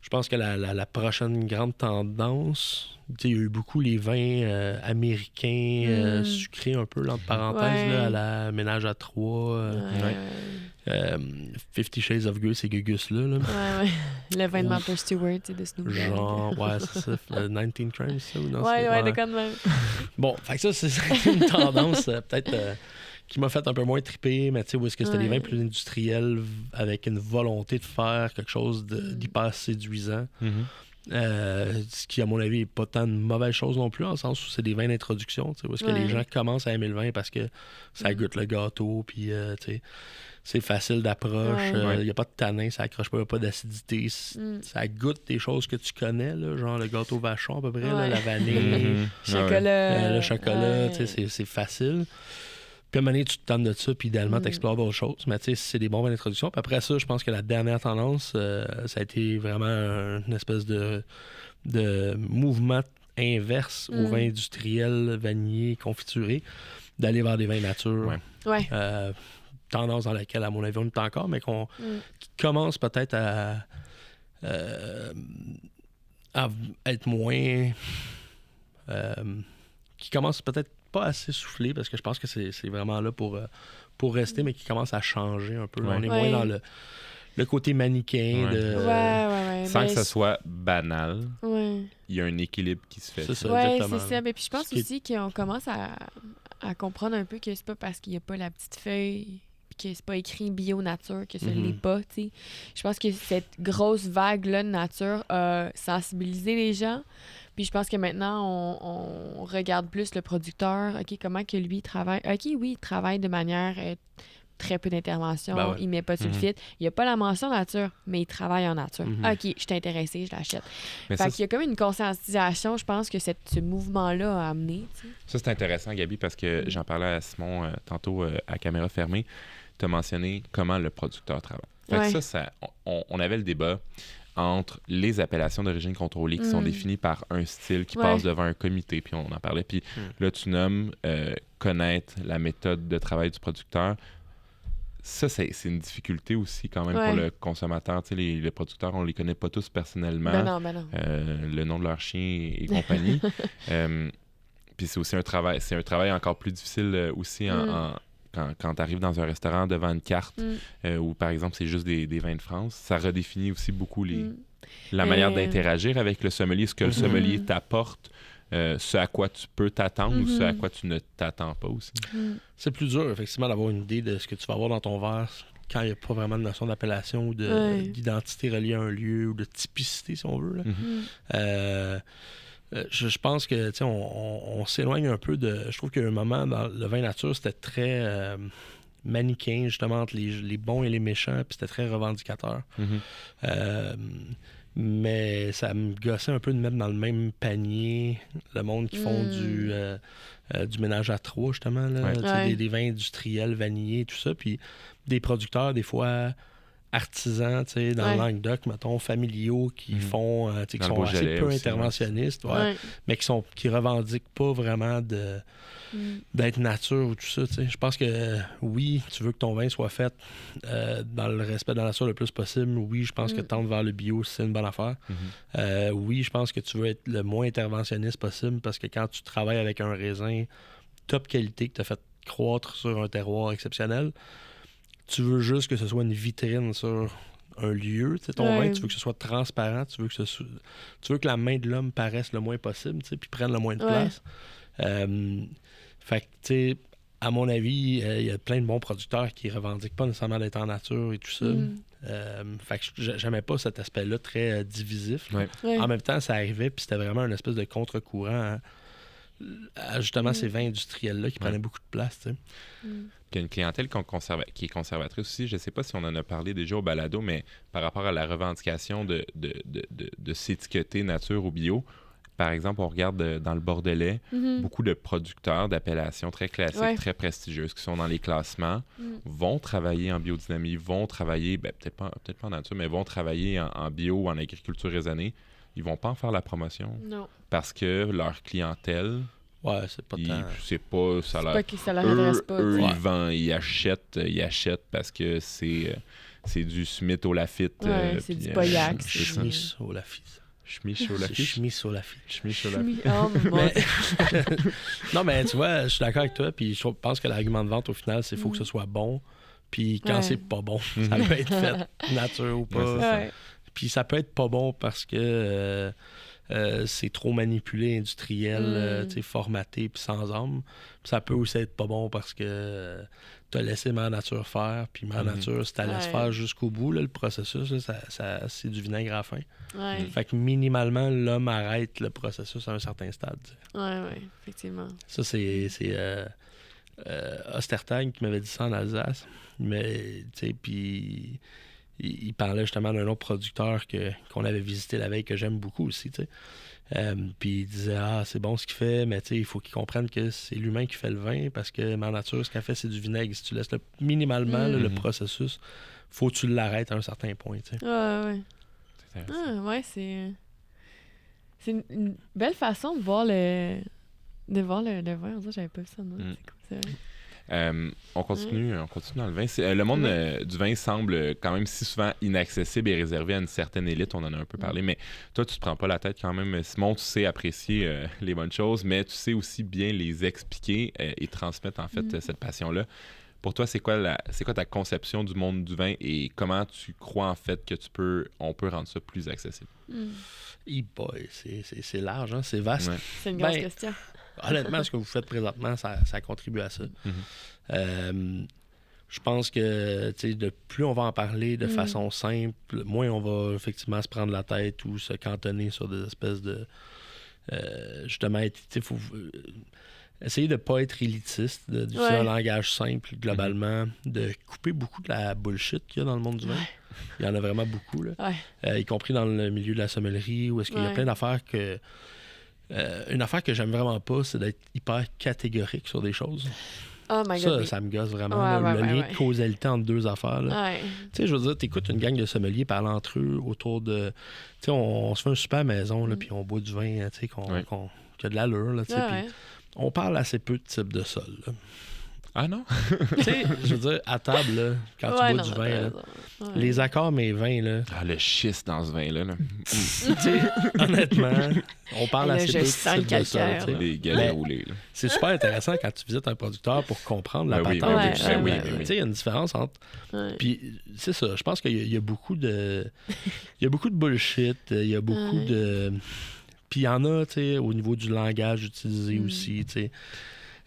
je pense que la prochaine grande tendance, il y a eu beaucoup les vins américains sucrés un peu, là, entre parenthèses, là, à la ménage à trois. 50 Shades of Grey, c'est Gugus-là. Là. Le vin de Martha Stewart, de Snoop Dogg. Genre, c'est ça. 19 Crimes, ça, ou non? de quand même. Bon, fait que ça, c'est une tendance peut-être qui m'a fait un peu moins triper, mais tu sais, où est-ce que c'était des vins plus industriels avec une volonté de faire quelque chose d'hyper séduisant. Ce qui, à mon avis, n'est pas tant une mauvaise chose non plus, en le sens où c'est des vins d'introduction, où est-ce que les gens commencent à aimer le vin parce que ça goûte le gâteau, puis c'est facile d'approche, il n'y a pas de tanin, ça accroche pas, il n'y a pas d'acidité, ça goûte des choses que tu connais, là, genre le gâteau vachon à peu près, là, la vanille, le chocolat, c'est facile. Puis à un moment donné, tu te tannes de ça, puis idéalement, tu explores d'autres choses. Mais tu sais, c'est des bons vins d'introduction. Puis après ça, je pense que la dernière tendance, ça a été vraiment une espèce de mouvement inverse aux vins industriels, vanillés, confiturés, d'aller vers des vins nature. Tendance dans laquelle, à mon avis, on est encore, mais qui commence peut-être à être moins... qui commence peut-être pas assez soufflé, parce que je pense que c'est vraiment là pour rester, mais qui commence à changer un peu. On est moins dans le côté manichéen sans que ça soit banal. Il y a un équilibre qui se fait. C'est ça, exactement. C'est ça. Mais puis je pense aussi qu'on commence à comprendre un peu que c'est pas parce qu'il n'y a pas la petite feuille que c'est pas écrit bio nature, que ça l'est pas, tu sais. Je pense que cette grosse vague-là de nature a sensibilisé les gens. Puis je pense que maintenant, on regarde plus le producteur. OK, comment que lui travaille? OK, oui, il travaille de manière très peu d'intervention. Ben ouais. Il met pas de sulfite. Il n'y a pas la mention nature, mais il travaille en nature. OK, je suis intéressée, je l'achète. Fait qu'il y a comme une conscientisation, je pense, que ce mouvement-là a amené. T'sais. Ça, c'est intéressant, Gabi, parce que j'en parlais à Simon tantôt à caméra fermée. Tu as mentionné comment le producteur travaille. Fait que ça on avait le débat entre les appellations d'origine contrôlée qui sont définies par un style qui passe devant un comité, puis on en parlait. Puis là, tu nommes connaître la méthode de travail du producteur. Ça, c'est une difficulté aussi quand même pour le consommateur. Tu sais, les producteurs, on les connaît pas tous personnellement. Ben non. Le nom de leur chien et compagnie. Puis c'est aussi un travail encore plus difficile aussi quand tu arrives dans un restaurant devant une carte où, par exemple, c'est juste des vins de France. Ça redéfinit aussi beaucoup la manière d'interagir avec le sommelier, ce que le sommelier t'apporte. Ce à quoi tu peux t'attendre ou ce à quoi tu ne t'attends pas aussi. C'est plus dur, effectivement, d'avoir une idée de ce que tu vas avoir dans ton verre quand il n'y a pas vraiment de notion d'appellation ou d'identité reliée à un lieu ou de typicité, si on veut. Là. Je pense que on s'éloigne un peu de... Je trouve qu'il y a un moment dans le vin nature, c'était très manichéen, justement, entre les bons et les méchants, puis c'était très revendicateur. Mais ça me gossait un peu de mettre dans le même panier le monde qui font du ménage à trois, justement. Là, des vins industriels, vanillés, tout ça. Puis des producteurs, des fois artisans, dans le Languedoc, mettons, familiaux, qui font, qui sont assez peu interventionnistes, mais qui revendiquent pas vraiment d'être nature ou tout ça. Je pense que oui, tu veux que ton vin soit fait dans le respect de la nature le plus possible. Oui, je pense que tendre vers le bio, c'est une bonne affaire. Oui, je pense que tu veux être le moins interventionniste possible parce que quand tu travailles avec un raisin top qualité que tu as fait croître sur un terroir exceptionnel, tu veux juste que ce soit une vitrine sur un lieu. Ton vin, tu veux que ce soit transparent, tu veux que la main de l'homme paraisse le moins possible, puis prenne le moins de place. Fait que, tu sais, à mon avis, il y a plein de bons producteurs qui revendiquent pas nécessairement d'être en nature et tout ça. Fait que j'aimais pas cet aspect-là très divisif. En même temps, ça arrivait, puis c'était vraiment une espèce de contre-courant à justement ces vins industriels-là qui prenaient beaucoup de place, tu sais. Il y a une clientèle qui est conservatrice aussi. Je ne sais pas si on en a parlé déjà au balado, mais par rapport à la revendication de s'étiqueter nature ou bio, par exemple, on regarde dans le Bordelais, beaucoup de producteurs d'appellations très classiques, très prestigieuses, qui sont dans les classements, vont travailler en biodynamie, vont travailler, peut-être pas en nature, mais vont travailler en bio ou en agriculture raisonnée. Ils vont pas en faire la promotion. Non. Parce que leur clientèle... c'est pas ça leur intéresse pas. Eux, ils achètent parce que c'est du Smith au Lafitte. C'est du Pauillac. Schmiss au Lafitte. Schmiss au Lafitte. Non, mais tu vois, je suis d'accord avec toi, puis je pense que l'argument de vente, au final, c'est qu'il faut que ce soit bon. Puis quand c'est pas bon, ça peut être fait nature ou pas. Puis ça peut être pas bon parce que c'est trop manipulé, industriel, formaté, puis sans âme. Puis ça peut aussi être pas bon parce que t'as laissé Mère Nature faire, puis Mère Nature, si t'as laissé faire jusqu'au bout, là, le processus, là, c'est du vinaigre à la fin. Fait que minimalement, l'homme arrête le processus à un certain stade. Oui, effectivement. Ça, c'est Ostertag qui m'avait dit ça en Alsace. Mais, tu sais, puis... Il parlait justement d'un autre producteur qu'on avait visité la veille, que j'aime beaucoup aussi, tu sais. Puis il disait, c'est bon ce qu'il fait, mais tu sais, il faut qu'il comprenne que c'est l'humain qui fait le vin, parce que Mère Nature, ce qu'elle fait, c'est du vinaigre. Si tu laisses minimalement le processus, faut que tu l'arrêtes à un certain point, tu sais. C'est une belle façon de voir le vin. En fait, j'avais pas vu ça, non? C'est cool, c'est vrai. On continue dans le vin. Le monde du vin semble quand même si souvent inaccessible et réservé à une certaine élite. On en a un peu parlé, mais toi, tu te prends pas la tête quand même. Simon, tu sais apprécier les bonnes choses, mais tu sais aussi bien les expliquer et transmettre en fait cette passion-là. Pour toi, c'est quoi ta conception du monde du vin et comment tu crois en fait que on peut rendre ça plus accessible? C'est large, hein? C'est vaste. C'est une grosse question. Honnêtement, ce que vous faites présentement, ça contribue à ça. je pense que de plus on va en parler de façon simple, moins on va effectivement se prendre la tête ou se cantonner sur des espèces de... justement, il faut essayer de ne pas être élitiste, d'utiliser un langage simple globalement, de couper beaucoup de la bullshit qu'il y a dans le monde du vin. Il y en a vraiment beaucoup, là. Y compris dans le milieu de la sommellerie, où est-ce qu'il y a plein d'affaires que... une affaire que j'aime vraiment pas, c'est d'être hyper catégorique sur des choses. Oh my God. Ça me gosse vraiment. Le lien de causalité entre deux affaires. Tu sais, je veux dire, t'écoutes une gang de sommeliers parler entre eux autour de... Tu sais, on se fait un super à la maison, puis on boit du vin, tu sais, qui a de l'allure, là, tu sais, puis on parle assez peu de type de sol, là. Ah non? Tu sais, je veux dire, à table, là, quand tu bois du vin, là, les accords mais vins, là... Ah, le schiste dans ce vin-là. Tu sais, honnêtement, on parle assez peu de type de sol. Les galets roulés. Là. C'est super intéressant quand tu visites un producteur pour comprendre la patente. Tu sais, il y a une différence entre... Puis, c'est ça, je pense qu'il y a beaucoup de... Il y a beaucoup de bullshit, il y a beaucoup de... Puis il y en a, tu sais, au niveau du langage utilisé aussi, tu sais.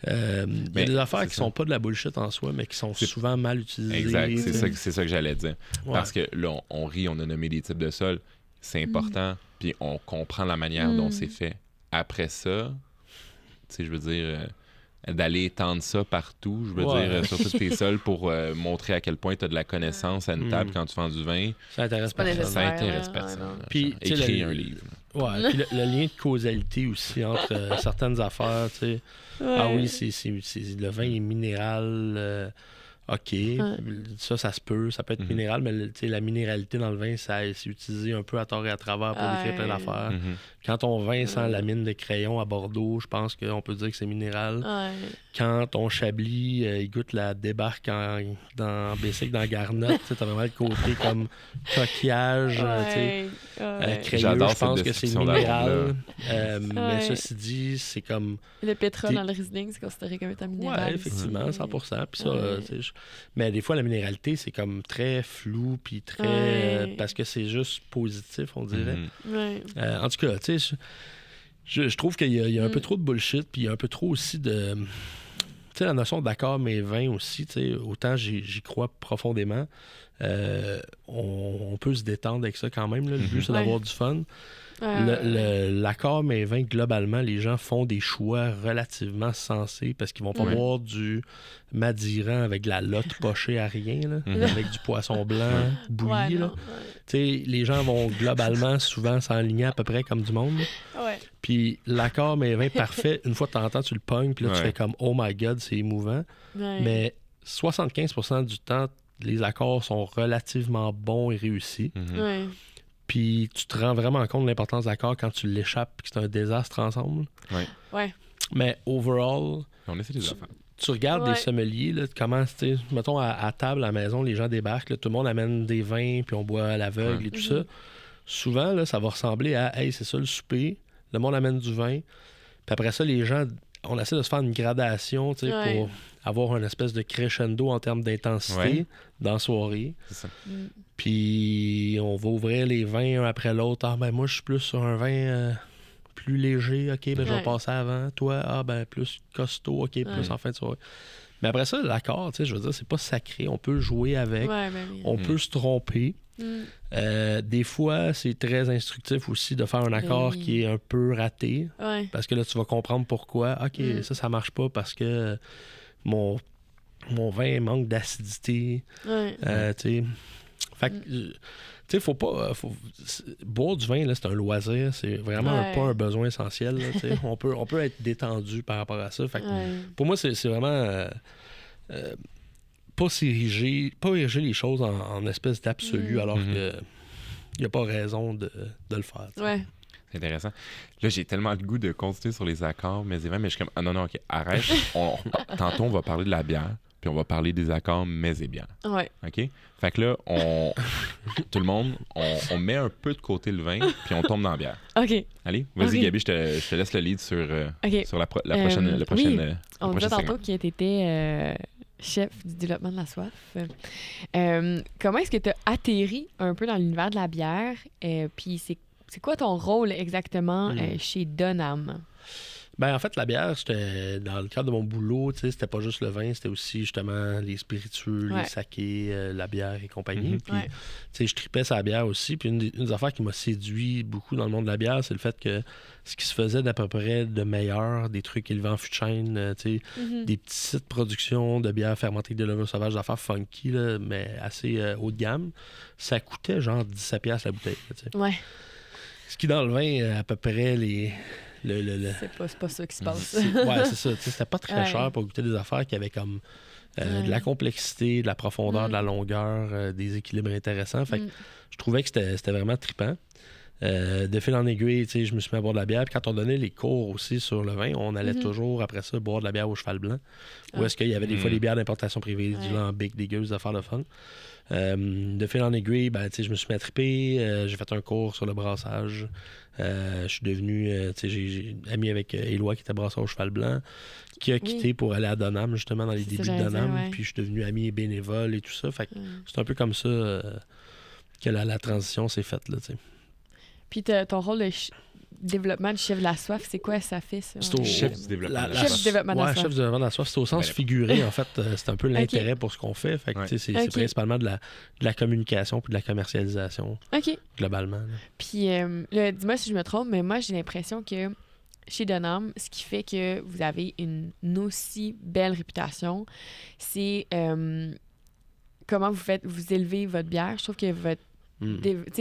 Il y a des affaires qui sont pas de la bullshit en soi, mais qui sont souvent mal utilisées. Exact, c'est ça que j'allais dire. Parce que là, on rit, on a nommé des types de sol, c'est important, puis on comprend la manière dont c'est fait. Après ça, tu sais, je veux dire, d'aller étendre ça partout, je veux dire, sur tous tes sols pour montrer à quel point tu as de la connaissance à une table quand tu vends du vin. Ça intéresse personne. Ça intéresse personne. Puis, écris un livre. Ouais, puis le lien de causalité aussi entre certaines affaires, tu sais. Ah oui, le vin est minéral, OK, ça se peut, ça peut être minéral, mais la minéralité dans le vin, c'est utilisé un peu à tort et à travers pour décrire plein d'affaires. Quand ton vin sent la mine de crayon à Bordeaux, je pense qu'on peut dire que c'est minéral. Quand ton Chablis, il goûte la débarque dans Bessic, dans Garnotte, t'as vraiment le côté comme coquillage, crayeux, je pense que c'est minéral. Mais ceci dit, c'est comme... Le pétrole dans le Riesling, c'est considéré comme étant minéral. Oui, effectivement, 100%. Puis ça, mais des fois, la minéralité, c'est comme très flou, puis très... parce que c'est juste positif, on dirait. En tout cas, tu sais, je trouve qu'il y a un peu trop de bullshit, puis il y a un peu trop aussi de... Tu sais, la notion d'accord mais vin aussi, tu sais, autant j'y crois profondément. On peut se détendre avec ça quand même, là. Le but, c'est d'avoir du fun. L'accord mais vin, globalement, les gens font des choix relativement sensés parce qu'ils vont pas boire du Madiran avec de la lotte pochée à rien, là, avec du poisson blanc bouilli. Là. Les gens vont globalement souvent s'enligner à peu près comme du monde. Puis l'accord mais vin parfait, une fois de temps en temps, tu le pognes, puis là, tu fais comme « Oh my God, c'est émouvant ». Mais 75% du temps, les accords sont relativement bons et réussis. Puis tu te rends vraiment compte de l'importance de l'accord quand tu l'échappes et que c'est un désastre ensemble. Mais overall, on essaie des affaires. Tu regardes des sommeliers, là, comment, mettons, à table, à la maison, les gens débarquent, là, tout le monde amène des vins, puis on boit à l'aveugle et tout ça. Souvent, là, ça va ressembler à « Hey, c'est ça le souper », le monde amène du vin, puis après ça, les gens, on essaie de se faire une gradation, tu sais, pour avoir une espèce de crescendo en termes d'intensité dans la soirée. C'est ça. Puis on va ouvrir les vins un après l'autre. Ah, ben moi, je suis plus sur un vin plus léger. OK, ben je vais passer avant. Toi, ah, ben plus costaud. OK, plus en fin de soirée. Mais après ça, l'accord, tu sais, je veux dire, c'est pas sacré. On peut jouer avec. On peut se tromper. Des fois, c'est très instructif aussi de faire un accord qui est un peu raté. Parce que là, tu vas comprendre pourquoi. OK, ça marche pas parce que mon vin manque d'acidité. Tu sais. Fait que, tu sais, faut pas... boire du vin, là, c'est un loisir. C'est vraiment pas un besoin essentiel. Là, on peut être détendu par rapport à ça. Fait que, pour moi, c'est vraiment... pas ériger les choses en espèce d'absolu alors que il n'y a pas raison de le faire. C'est intéressant. Là, j'ai tellement le goût de continuer sur les accords, mais je suis comme, ah non, OK, arrête. Tantôt, on va parler de la bière, puis on va parler des accords mets et bière. OK? Fait que là, tout le monde, on met un peu de côté le vin, puis on tombe dans la bière. OK. Allez, vas-y, Gabi, je te laisse le lead sur la prochaine. Oui. On disait tantôt qu'il était chef du développement de la soif. Comment est-ce que tu as atterri un peu dans l'univers de la bière? Puis c'est quoi ton rôle exactement chez Donham? Ben, en fait, la bière, c'était dans le cadre de mon boulot, tu sais, c'était pas juste le vin, c'était aussi justement les spiritueux, les sakés, la bière et compagnie. Puis, tu sais, je tripais sa bière aussi. Puis, une des affaires qui m'a séduit beaucoup dans le monde de la bière, c'est le fait que ce qui se faisait d'à peu près de meilleur, des trucs élevés en fût de chêne, tu sais, des petits sites de production de bière fermentée avec de levure sauvage, d'affaires funky, là, mais assez haut de gamme, ça coûtait genre 17$ la bouteille, tu sais. Ouais. Ce qui, dans le vin, à peu près les... C'est pas ça qui se passe. Ouais, c'est ça. C'était pas très cher pour goûter des affaires qui avaient comme de la complexité, de la profondeur, de la longueur, des équilibres intéressants. Fait que je trouvais que c'était vraiment trippant. De fil en aiguille, je me suis mis à boire de la bière. Puis quand on donnait les cours aussi sur le vin, on allait toujours, après ça, boire de la bière au cheval blanc. Ou est-ce qu'il y avait des fois des bières d'importation privée, du lambic, des gueuses, des affaires de fun. De fil en aiguille, je me suis mis à triper. J'ai fait un cours sur le brassage. Je suis devenu j'ai ami avec Éloi qui était brasseur au cheval blanc, qui a quitté pour aller à Donham, justement, dans les débuts de Donham. Puis je suis devenu ami et bénévole et tout ça. Fait que c'est un peu comme ça que la transition s'est faite, là, tu sais. Puis ton rôle de développement du chef de la soif, c'est quoi ça fait, ça? C'est au chef du développement de la soif. Chef du développement de la soif. Chef du développement de la soif. C'est au sens figuré, en fait. C'est un peu l'intérêt pour ce qu'on fait. Fait que, c'est principalement de la communication puis de la commercialisation, globalement. Là. Puis, dis-moi si je me trompe, mais moi, j'ai l'impression que chez Donham, ce qui fait que vous avez une aussi belle réputation, c'est comment vous élevez votre bière. Je trouve que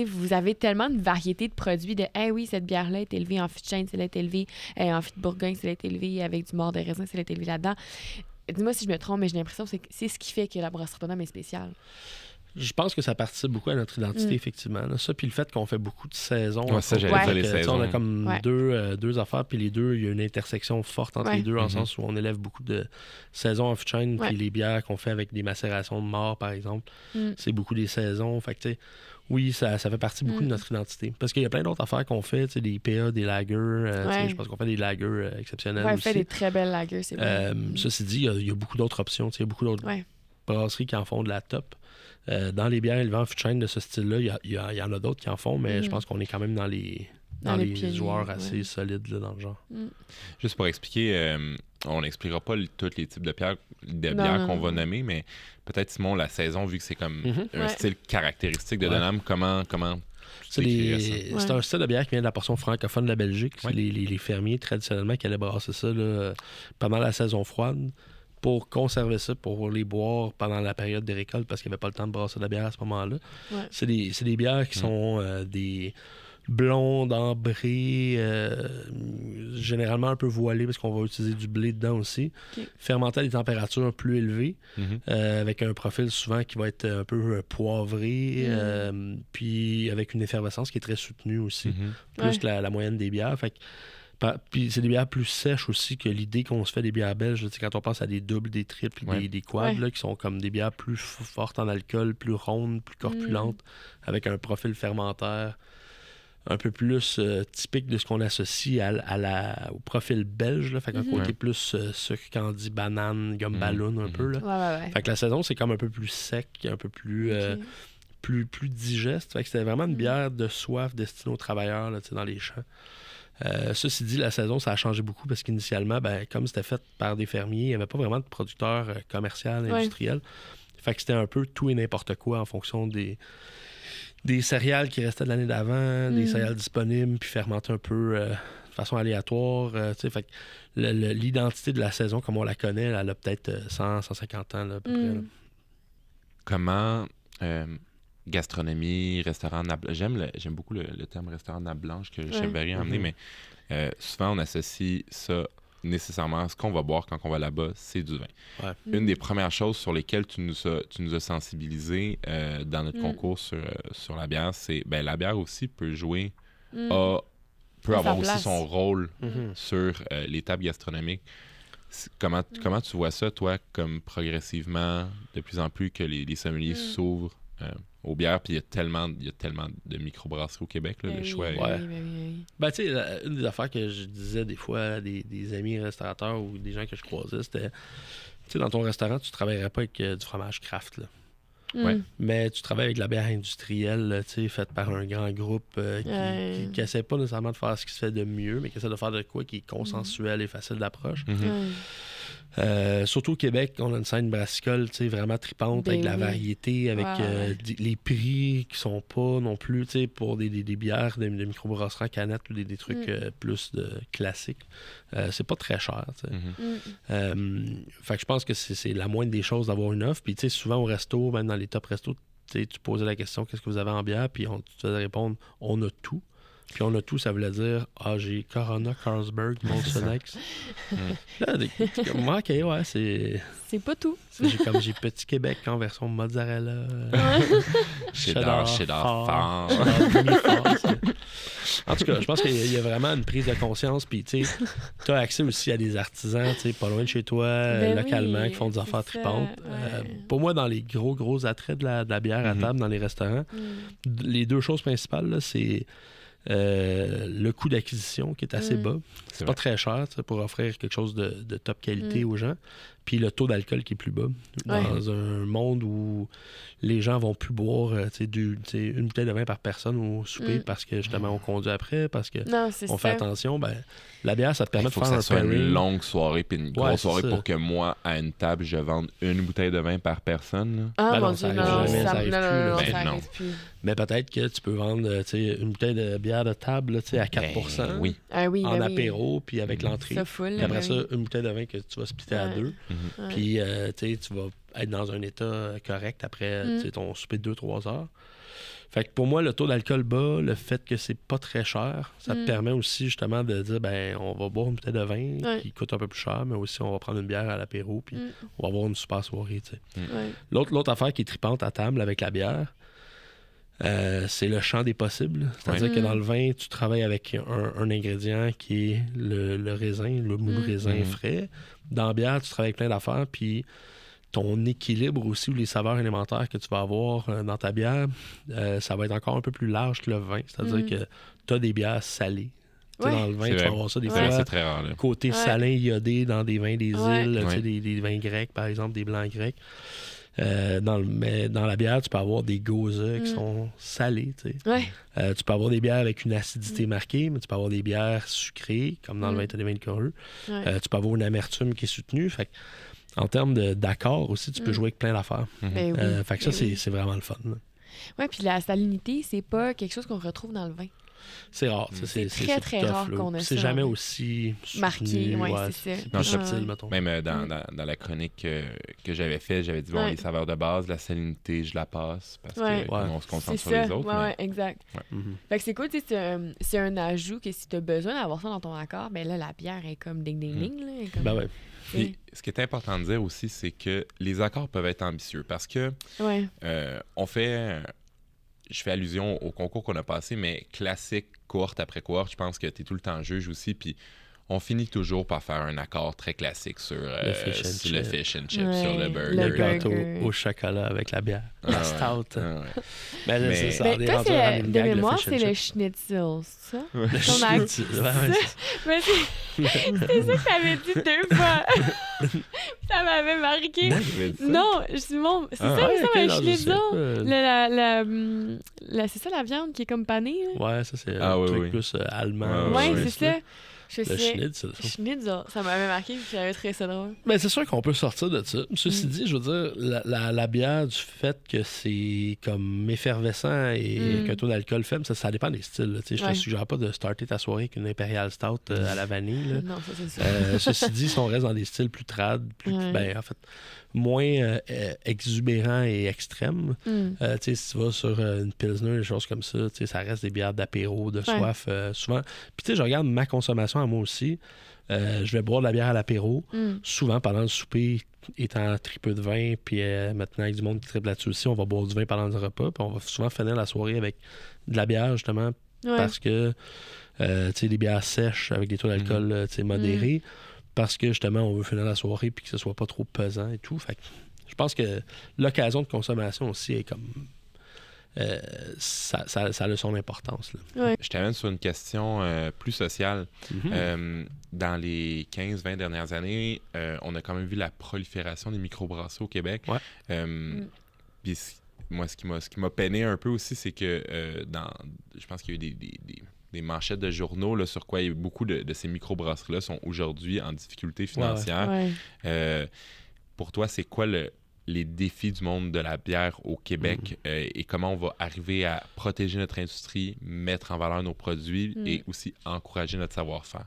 vous avez tellement de variété de produits de oui, cette bière-là est élevée en fût de chêne, celle-là est élevée en fût de Bourgogne, celle-là est élevée avec du mort de raisin, celle-là est élevée là-dedans. Dis-moi si je me trompe, mais j'ai l'impression que c'est ce qui fait que la brasserie Donham est spéciale. Je pense que ça participe beaucoup à notre identité, effectivement. Là. Ça, puis le fait qu'on fait beaucoup de saisons. Ça, j'allais dire les saisons. On a comme deux affaires, puis les deux, il y a une intersection forte entre les deux, en sens où on élève beaucoup de saisons en fût de chêne, puis les bières qu'on fait avec des macérations de mort, par exemple, c'est beaucoup des saisons. Fait que, tu sais, oui, ça fait partie beaucoup de notre identité. Parce qu'il y a plein d'autres affaires qu'on fait, tu sais, des IPA, des lagers. Je pense qu'on fait des lagers exceptionnels aussi. On fait des très belles lagers, c'est vrai. Ceci dit, il y a beaucoup d'autres options. Il y a beaucoup d'autres brasseries qui en font de la top. Dans les bières élevées en fût de chêne de ce style-là, il y en a d'autres qui en font, mais je pense qu'on est quand même dans les joueurs assez solides là, dans le genre. Juste pour expliquer, on n'expliquera pas tous les types de bières qu'on va nommer, mais peut-être, Simon, la saison, vu que c'est comme un style caractéristique de Donham, comment c'est un style de bière qui vient de la portion francophone de la Belgique. C'est les fermiers, traditionnellement, qui allaient brasser ça là, pendant la saison froide, pour conserver ça, pour les boire pendant la période des récoltes, parce qu'il n'y avait pas le temps de brasser de la bière à ce moment-là. C'est des bières qui sont des blondes, ambrées, généralement un peu voilées, parce qu'on va utiliser du blé dedans aussi, fermentées à des températures plus élevées, avec un profil souvent qui va être un peu poivré, puis avec une effervescence qui est très soutenue aussi, plus la moyenne des bières. Fait que puis c'est des bières plus sèches aussi que l'idée qu'on se fait des bières belges. Quand on pense à des doubles, des triples, des quads, là, qui sont comme des bières plus fortes en alcool, plus rondes, plus corpulentes, avec un profil fermentaire un peu plus typique de ce qu'on associe au profil belge. Là. Fait qu'un côté plus sucre candy, banane, gomme ballon un peu. Là. Fait que la saison, c'est comme un peu plus sec, un peu plus... plus digeste. Fait que c'était vraiment une bière de soif destinée aux travailleurs là, dans les champs. Ceci dit, la saison, ça a changé beaucoup parce qu'initialement, comme c'était fait par des fermiers, il n'y avait pas vraiment de producteurs commerciaux, industriels. Fait que c'était un peu tout et n'importe quoi en fonction des céréales qui restaient de l'année d'avant, des céréales disponibles, puis fermentées un peu de façon aléatoire. Fait que l'identité de la saison, comme on la connaît, elle a peut-être 100, 150 ans là, à peu près. Là. Comment... gastronomie, restaurant j'aime beaucoup le terme restaurant nappe blanche que le chef Barry a amené, mais souvent on associe ça nécessairement à ce qu'on va boire quand on va là-bas, c'est du vin. Une des premières choses sur lesquelles tu nous as sensibilisés dans notre concours sur la bière, c'est la bière aussi peut jouer peut avoir aussi son rôle sur les tables gastronomiques. Comment tu vois ça, toi, comme progressivement, de plus en plus que les sommeliers s'ouvrent aux bières, puis il y a tellement de microbrasseries au Québec, là, le choix est... Tu sais, une des affaires que je disais des fois à des amis restaurateurs ou des gens que je croisais, c'était, tu sais, dans ton restaurant, tu travaillerais pas avec du fromage craft, là. Mais tu travailles avec de la bière industrielle, faite par un grand groupe qui essaie pas nécessairement de faire ce qui se fait de mieux, mais qui essaie de faire de quoi qui est consensuel et facile d'approche. Surtout au Québec, on a une scène brassicole vraiment tripante, avec de la variété, avec les prix qui sont pas non plus pour des bières de microbrasserie en canette ou des trucs plus classiques. C'est pas très cher. Fait que je pense que c'est la moindre des choses d'avoir une offre. Puis souvent au resto, même dans les top restos, tu posais la question qu'est-ce que vous avez en bière, puis tu te faisais répondre on a tout. Puis on a tout, ça voulait dire j'ai Corona, Carlsberg, Molson X. Là, moi, OK, ouais, c'est pas tout. J'ai Petit Québec en version mozzarella. Cheddar fort. En tout cas, je pense qu'il y a vraiment une prise de conscience. Puis, tu as accès aussi à des artisans, pas loin de chez toi, localement, qui font des affaires tripantes. Pour moi, dans les gros attraits de la bière à table dans les restaurants, les deux choses principales, là, c'est le coût d'acquisition qui est assez bas. C'est pas très cher pour offrir quelque chose de top qualité aux gens. Puis le taux d'alcool qui est plus bas. Dans un monde où les gens vont plus boire une bouteille de vin par personne au souper parce que justement on conduit après, parce que on fait attention, la bière, ça te permet de faire un pairing. Une longue soirée puis une grosse soirée pour que moi, à une table, je vende une bouteille de vin par personne. Ça arrive plus. Mais peut-être que tu peux vendre une bouteille de bière de table à 4% en apéro, puis avec l'entrée. Puis après ça, une bouteille de vin que tu vas splitter à 2. Puis tu vas être dans un état correct après ton souper de 2-3 heures. Fait que pour moi, le taux d'alcool bas, le fait que c'est pas très cher, ça te permet aussi justement de dire on va boire une bouteille de vin qui coûte un peu plus cher, mais aussi on va prendre une bière à l'apéro, puis on va avoir une super soirée. L'autre affaire qui est tripante à table avec la bière, c'est le champ des possibles. C'est-à-dire que dans le vin, tu travailles avec un ingrédient qui est le raisin, le mou de raisin frais. Dans la bière, tu travailles avec plein d'affaires, puis ton équilibre aussi, ou les saveurs élémentaires que tu vas avoir dans ta bière, ça va être encore un peu plus large que le vin. C'est-à-dire que tu as des bières salées. Dans le vin, tu vas avoir ça des fois. C'est très rare. Côté salin iodé dans des vins des îles, des vins grecs, par exemple, des blancs grecs. Mais dans la bière, tu peux avoir des gosas qui sont salés. Tu peux avoir des bières avec une acidité marquée, mais tu peux avoir des bières sucrées, comme dans le vin, tu as des vins liquoreux. Tu peux avoir une amertume qui est soutenue. Fait que, en termes d'accords aussi, tu peux jouer avec plein d'affaires. Fait que ça, c'est vraiment le fun. Oui, puis la salinité, c'est pas quelque chose qu'on retrouve dans le vin. C'est rare. C'est très rare qu'on ait ça. C'est jamais aussi marqué, c'est ça. Non, subtil, mettons. Même dans la chronique que j'avais faite, j'avais dit, les saveurs de base, la salinité, je la passe parce qu'on se concentre sur les autres. Oui, exact. Fait que c'est cool, c'est un ajout que si tu as besoin d'avoir ça dans ton accord, là, la bière est comme ding-ding-ding. Puis, ce qui est important de dire aussi, c'est que les accords peuvent être ambitieux parce que je fais allusion au concours qu'on a passé, mais classique, cohorte après cohorte, je pense que tu es tout le temps juge aussi, puis on finit toujours par faire un accord très classique sur le fish and chip, sur le burger. Le gâteau au chocolat avec la bière. La stout. Mais c'est ça. Toi, de mémoire, c'est le schnitzel, ça? Le schnitzel. Mais c'est ça que t'avais dit 2 fois. Ça m'avait marqué. Non, Simon, c'est ça, un schnitzel. C'est ça la viande qui est comme panée? Ouais, ça, c'est un truc plus allemand. Ouais, c'est ça. Le schnitzel. Schnitzel, ça m'avait marqué et j'avais trouvé ça drôle. Mais c'est sûr qu'on peut sortir de ça. Ceci dit, je veux dire, la bière, du fait que c'est comme effervescent et qu'un taux d'alcool faible, ça dépend des styles. Je te suggère pas de starter ta soirée avec une Imperial Stout à la vanille. Là. Non, ça c'est sûr. Ceci dit, si on reste dans des styles plus trad, en fait, moins exubérants et extrêmes, si tu vas sur une Pilsner, des choses comme ça, ça reste des bières d'apéro, de soif, souvent. Puis je regarde ma consommation à moi aussi. Je vais boire de la bière à l'apéro. Souvent, pendant le souper, étant tripeux de vin, puis maintenant, avec du monde qui tripe là-dessus aussi, on va boire du vin pendant le repas. Puis on va souvent finir la soirée avec de la bière, justement, parce que, des bières sèches avec des taux d'alcool modérés. Parce que, justement, on veut finir la soirée puis que ce soit pas trop pesant et tout. Fait que je pense que l'occasion de consommation aussi est comme... ça a son importance. Là. Je t'amène sur une question plus sociale. Dans les 15-20 dernières années, on a quand même vu la prolifération des microbrasseries au Québec. Puis Puis moi, ce qui m'a peiné un peu aussi, c'est que je pense qu'il y a eu des manchettes de journaux là, sur quoi beaucoup de ces microbrasseries-là sont aujourd'hui en difficulté financière. Ouais. Pour toi, c'est quoi les défis du monde de la bière au Québec et comment on va arriver à protéger notre industrie, mettre en valeur nos produits et aussi encourager notre savoir-faire?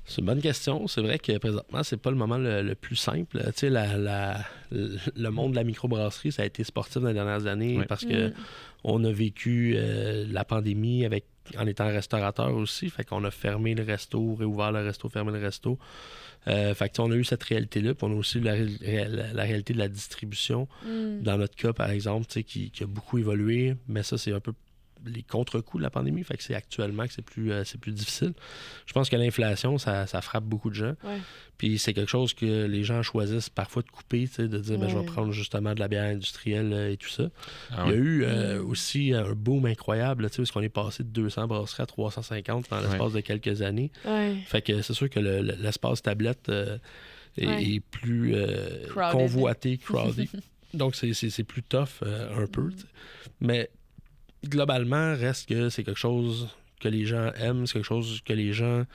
C'est une bonne question. C'est vrai que présentement, c'est pas le moment le plus simple. Tu sais, le monde de la microbrasserie, ça a été sportif dans les dernières années parce que on a vécu la pandémie en étant restaurateur aussi. Fait qu'on a fermé le resto, réouvert le resto, fermé le resto. Fait que on a eu cette réalité-là, puis on a aussi la réalité de la distribution. Dans notre cas, par exemple, qui a beaucoup évolué, mais ça, c'est un peu les contre-coups de la pandémie, fait que c'est actuellement que c'est plus difficile. Je pense que l'inflation, ça frappe beaucoup de gens. Ouais. Puis c'est quelque chose que les gens choisissent parfois de couper, de dire je vais prendre justement de la bière industrielle et tout ça. Il y a eu aussi un boom incroyable, parce qu'on est passé de 200 brasseries à 350 dans l'espace de quelques années. Ouais. Fait que c'est sûr que l'espace tablette est plus convoité, crowded. Donc c'est plus tough un peu. Mais globalement, reste que c'est quelque chose que les gens aiment, c'est quelque chose que les gens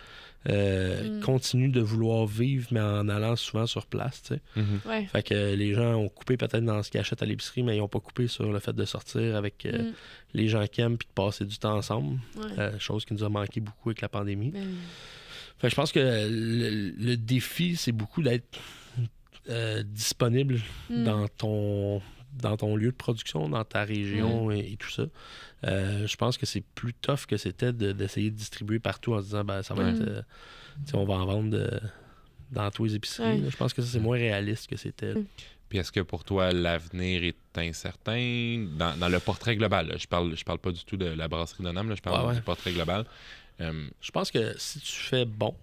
continuent de vouloir vivre, mais en allant souvent sur place, tu sais. Fait que les gens ont coupé peut-être dans ce qu'ils achètent à l'épicerie, mais ils n'ont pas coupé sur le fait de sortir avec les gens qui aiment puis de passer du temps ensemble. Chose qui nous a manqué beaucoup avec la pandémie. Fait que je pense que le défi, c'est beaucoup d'être disponible dans ton lieu de production, dans ta région et tout ça. Je pense que c'est plus tough que c'était d'essayer de distribuer partout en se disant ça va être on va en vendre dans tous les épiceries. Je pense que ça, c'est moins réaliste que c'était. Puis est-ce que pour toi, l'avenir est incertain dans le portrait global? Là, je parle pas du tout de la brasserie de Nam, je parle du portrait global. Je pense que si tu fais bon,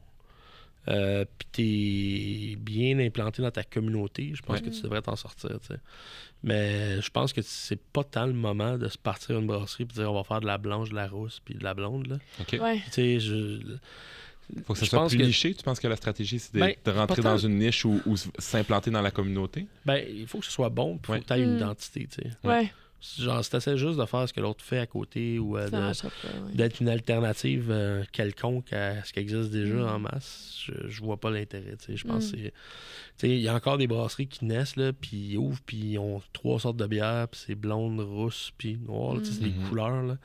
puis t'es bien implanté dans ta communauté, je pense que tu devrais t'en sortir, tu sais. Mais je pense que c'est pas tant le moment de se partir une brasserie et de dire on va faire de la blanche, de la rousse puis de la blonde, là. OK. Tu sais, faut que ça soit plus niché. Tu penses que la stratégie, c'est de rentrer dans une niche ou s'implanter dans la communauté? Il faut que ce soit bon, puis il faut que tu aies une identité, tu sais. Ouais. Genre, si t'essaies juste de faire ce que l'autre fait à côté ou d'être une alternative quelconque à ce qui existe déjà en masse, je vois pas l'intérêt. Je pense que il y a encore des brasseries qui naissent, là, puis ils ouvrent, puis ils ont 3 sortes de bières, puis c'est blonde, rousse, puis noire, c'est des couleurs. Là.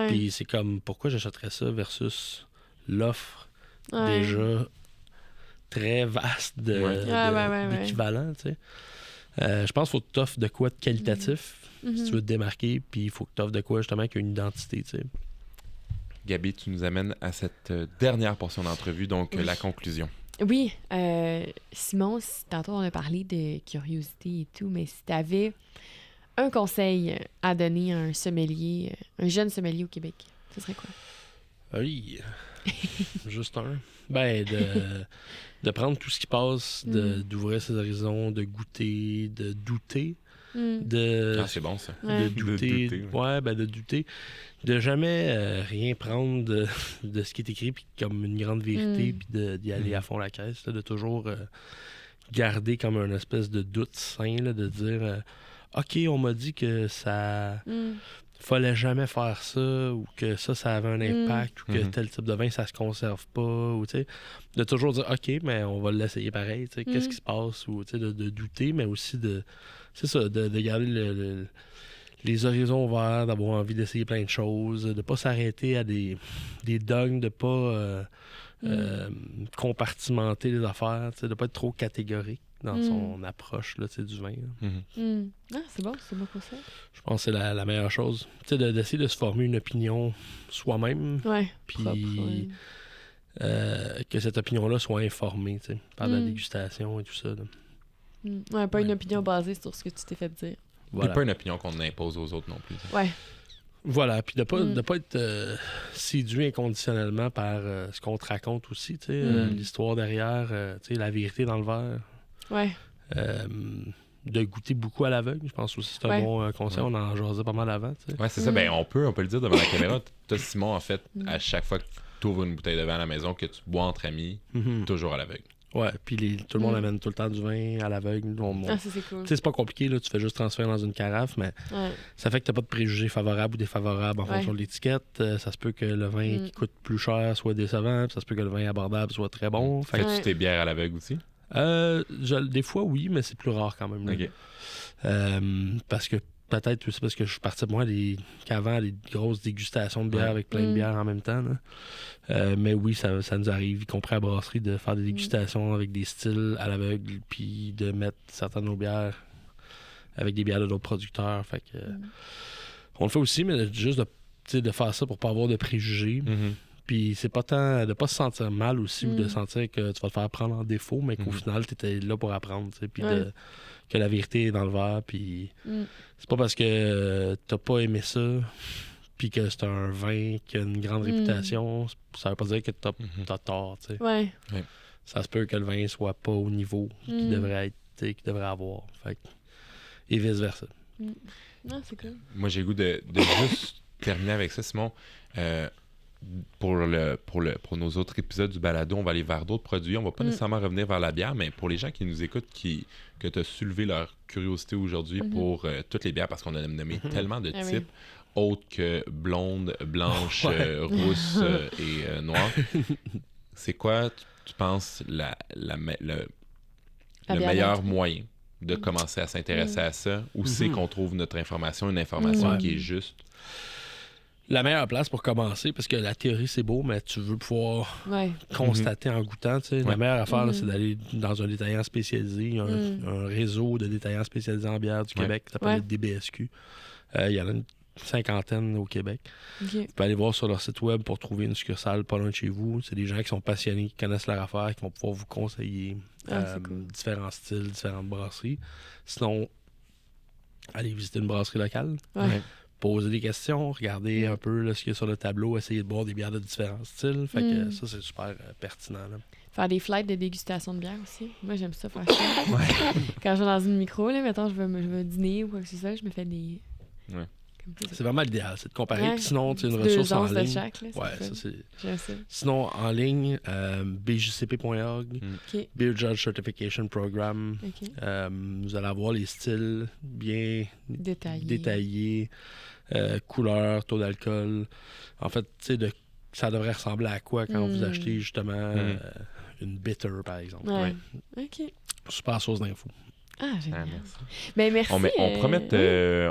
Puis c'est comme, pourquoi j'achèterais ça versus l'offre déjà très vaste d'équivalent, tu sais. Je pense qu'il faut que tu offres de quoi de qualitatif si tu veux te démarquer, puis il faut que tu offres de quoi justement qui a une identité, tu sais. Gabi, tu nous amènes à cette dernière portion d'entrevue, donc la conclusion. Oui, Simon, tantôt on a parlé de curiosité et tout, mais si tu avais un conseil à donner à un sommelier, un jeune sommelier au Québec, ce serait quoi? Oui, juste un. De prendre tout ce qui passe, d'ouvrir ses horizons, de goûter, de douter. C'est bon ça. De douter. De douter. De jamais rien prendre de ce qui est écrit puis comme une grande vérité puis d'y aller à fond la caisse. Là, de toujours garder comme un espèce de doute sain, là, de dire OK, on m'a dit que ça fallait jamais faire ça ou que ça avait un impact ou que tel type de vin, ça se conserve pas. Ou, de toujours dire OK, mais on va l'essayer pareil. Qu'est-ce qui se passe? Ou de douter, mais aussi de garder les horizons ouverts, d'avoir envie d'essayer plein de choses, de pas s'arrêter à des dogmes, de pas compartimenter les affaires, de pas être trop catégorique dans son approche là, du vin. Ah, c'est bon pour ça. Je pense que c'est la meilleure chose. D'essayer de se former une opinion soi-même. Puis que cette opinion-là soit informée par la dégustation et tout ça. Pas une opinion basée sur ce que tu t'es fait dire. Voilà. Et pas une opinion qu'on impose aux autres non plus. Voilà, puis de pas être séduit inconditionnellement par ce qu'on te raconte aussi, l'histoire derrière, la vérité dans le verre. De goûter beaucoup à l'aveugle, je pense aussi que c'est un bon conseil, on en jasait pas mal avant. C'est ça, on peut le dire devant la caméra. Toi, Simon, en fait, à chaque fois que tu ouvres une bouteille de vin à la maison, que tu bois entre amis, toujours à l'aveugle. Ouais, puis tout le monde amène tout le temps du vin à l'aveugle. Ça, c'est cool. Tu sais, c'est pas compliqué, là, tu fais juste transférer dans une carafe, mais ça fait que t'as pas de préjugés favorables ou défavorables en fonction de l'étiquette. Ça se peut que le vin qui coûte plus cher soit décevant, puis ça se peut que le vin abordable soit très bon. Fais-tu tes bières à l'aveugle aussi? Des fois, oui, mais c'est plus rare quand même. OK. Parce que peut-être aussi parce que je suis parti de moi qu'avant des grosses dégustations de bière avec plein de bières en même temps. Là. Mais oui, ça nous arrive, y compris à la brasserie, de faire des dégustations avec des styles à l'aveugle, puis de mettre certaines de nos bières avec des bières de d'autres producteurs. Fait que, on le fait aussi, mais juste de faire ça pour pas avoir de préjugés. Puis c'est pas tant de pas se sentir mal aussi ou de sentir que tu vas te faire prendre en défaut, mais qu'au final, tu étais là pour apprendre. Puis que la vérité est dans le verre. Puis c'est pas parce que t'as pas aimé ça, puis que c'est un vin qui a une grande réputation, ça veut pas dire que t'as tort. Ouais. Ça se peut que le vin soit pas au niveau qu'il devrait être, qu'il devrait avoir. Fait que, et vice-versa. Non, c'est cool. Moi, j'ai le goût de juste terminer avec ça, Simon. Pour nos autres épisodes du balado, on va aller vers d'autres produits. On va pas nécessairement revenir vers la bière, mais pour les gens qui nous écoutent, que tu as soulevé leur curiosité aujourd'hui pour toutes les bières, parce qu'on a nommé tellement de types, autres que blonde, blanche, rousse et noire. C'est quoi, tu penses, le meilleur moyen de commencer à s'intéresser à ça? Où c'est qu'on trouve notre information, une information qui est juste? La meilleure place pour commencer, parce que la théorie, c'est beau, mais tu veux pouvoir constater en goûtant. La meilleure affaire, là, c'est d'aller dans un détaillant spécialisé. Il y a un réseau de détaillants spécialisés en bière du Québec qui s'appelle le DBSQ. Il y en a une cinquantaine au Québec. Vous pouvez aller voir sur leur site web pour trouver une succursale pas loin de chez vous. C'est des gens qui sont passionnés, qui connaissent leur affaire, qui vont pouvoir vous conseiller différents styles, différentes brasseries. Sinon, allez visiter une brasserie locale. Poser des questions, regarder un peu là, ce qu'il y a sur le tableau, essayer de boire des bières de différents styles. Fait que ça, c'est super pertinent. Là. Faire des flights de dégustation de bière aussi. Moi, j'aime ça faire ça. Quand je vais dans une micro, là, mettons, je veux dîner ou quoi que ce soit, je me fais des... C'est vraiment l'idéal, c'est de comparer. Sinon, tu as une ressource en ligne. Chaque, là, ça, c'est... J'aime ça. Sinon, en ligne, bjcp.org, Beer Judge Certification Program. Vous allez avoir les styles bien détaillés, couleurs, taux d'alcool. En fait, tu sais, ça devrait ressembler à quoi quand vous achetez justement une bitter, par exemple. Super source d'infos. Ah, génial. Merci. Ben, merci. On promet,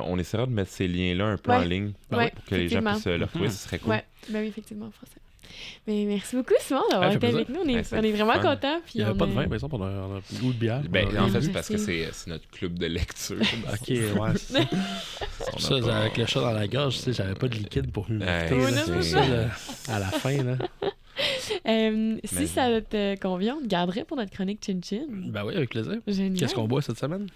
on essaiera de mettre ces liens-là un peu en ligne pour que les gens puissent le retrouver. Ce serait cool. Oui, effectivement, en français. Mais merci beaucoup, Simon, d'avoir été avec nous. On est vraiment contents. Il n'y avait pas de vin, par exemple, on a un goût de bière. En fait, c'est parce que c'est notre club de lecture. OK, ouais. Ça, avec le chat dans la gorge, j'avais pas de liquide pour m'humecter. À la fin, là. Si ça te convient, on te garderait pour notre chronique Chin Chin. Ben oui, avec plaisir. Génial. Qu'est-ce qu'on boit cette semaine?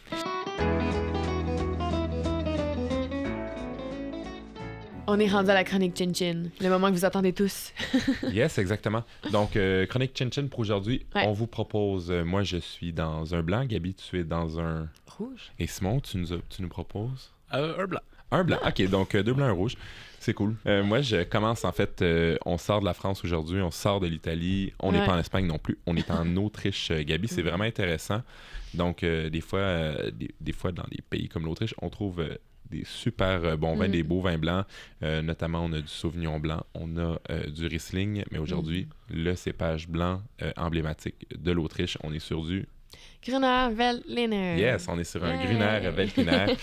On est rendu à la chronique Chin Chin, le moment que vous attendez tous. Yes, exactement. Donc, chronique Chin Chin pour aujourd'hui. On vous propose, moi je suis dans un blanc, Gabi, tu es dans un... Rouge. Et Simon, tu nous proposes? Un blanc. Un blanc, ok, donc 2 blancs, un rouge. C'est cool. Moi, je commence en fait, on sort de la France aujourd'hui, on sort de l'Italie, on n'est pas en Espagne non plus, on est en Autriche, Gabi, c'est vraiment intéressant. Donc, des fois, dans des pays comme l'Autriche, on trouve des super bons vins, des beaux vins blancs, notamment on a du Sauvignon blanc, on a du Riesling, mais aujourd'hui, le cépage blanc emblématique de l'Autriche, on est sur du... Gruner Veltliner. Yes, on est sur un Gruner Veltliner.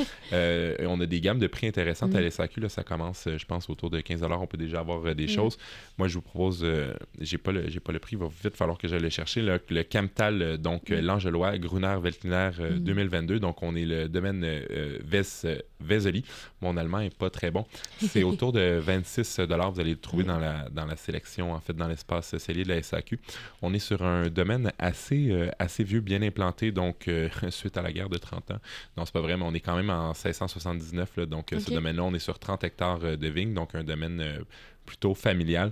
On a des gammes de prix intéressantes à l'SAQ. Là, ça commence, je pense, autour de 15 $. On peut déjà avoir des choses. Moi, je vous propose, j'ai pas le prix, il va vite falloir que j'aille le chercher. Le Camtal, donc l'Angelois, Gruner Veltliner 2022. Donc, on est le domaine Vézeli. Mon allemand est pas très bon. C'est autour de 26 $. Vous allez le trouver dans la sélection, en fait, dans l'espace cellier de la SAQ. On est sur un domaine assez vieux, bien implanté. Donc, suite à la guerre de 30 ans. Non, c'est pas vrai, mais on est quand même en 1679. Là, donc, ce domaine-là, on est sur 30 hectares de vignes, donc un domaine plutôt familial.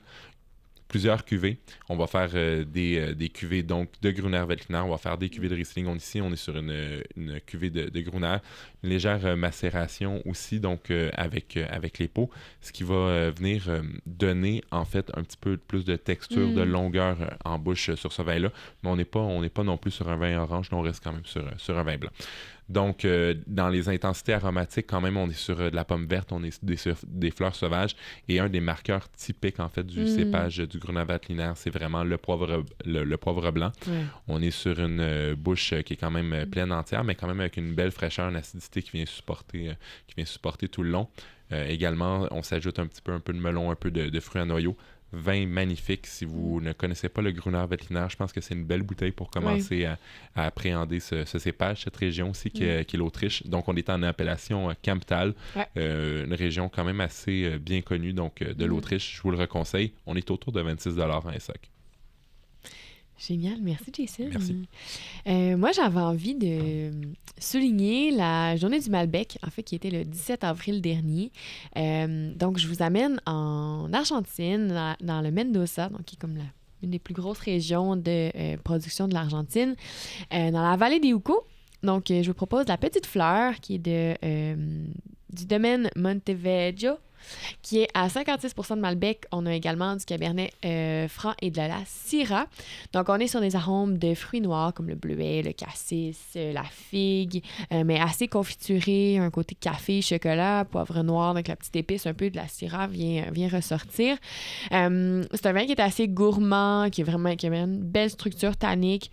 plusieurs cuvées. On va faire des cuvées donc de Gruner Veltliner. On va faire des cuvées de Riesling. Ici, on est sur une cuvée de Gruner. Une légère macération aussi, donc avec les pots, ce qui va venir donner en fait un petit peu plus de texture, de longueur en bouche sur ce vin-là. Mais on n'est pas non plus sur un vin orange, on reste quand même sur un vin blanc. Donc, dans les intensités aromatiques, quand même, on est sur de la pomme verte, on est sur des fleurs sauvages. Et un des marqueurs typiques, en fait, du cépage du Gruner Veltliner, c'est vraiment le poivre blanc. On est sur une bouche qui est quand même pleine entière, mais quand même avec une belle fraîcheur, une acidité qui vient supporter tout le long. Également, on s'ajoute un peu de melon, un peu de fruits à noyaux. Vin magnifique. Si vous ne connaissez pas le Gruner Veltliner, je pense que c'est une belle bouteille pour commencer à appréhender ce cépage, cette région aussi qui est l'Autriche. Donc, on est en appellation Kamptal, une région quand même assez bien connue donc de l'Autriche. Je vous le reconseille. On est autour de 26 $ en SOC. Génial, merci Jason. Merci. Moi, j'avais envie de souligner la journée du Malbec, en fait, qui était le 17 avril dernier. Donc, je vous amène en Argentine, dans le Mendoza, donc qui est comme une des plus grosses régions de production de l'Argentine, dans la vallée des Uco. Donc, je vous propose la Petite Fleur, qui est du domaine Monteveggio, qui est à 56% de Malbec. On a également du Cabernet Franc et de la Syrah. Donc, on est sur des arômes de fruits noirs comme le bleuet, le cassis, la figue, mais assez confituré, un côté café, chocolat, poivre noir, donc la petite épice un peu de la Syrah vient ressortir. C'est un vin qui est assez gourmand, qui a une belle structure tannique.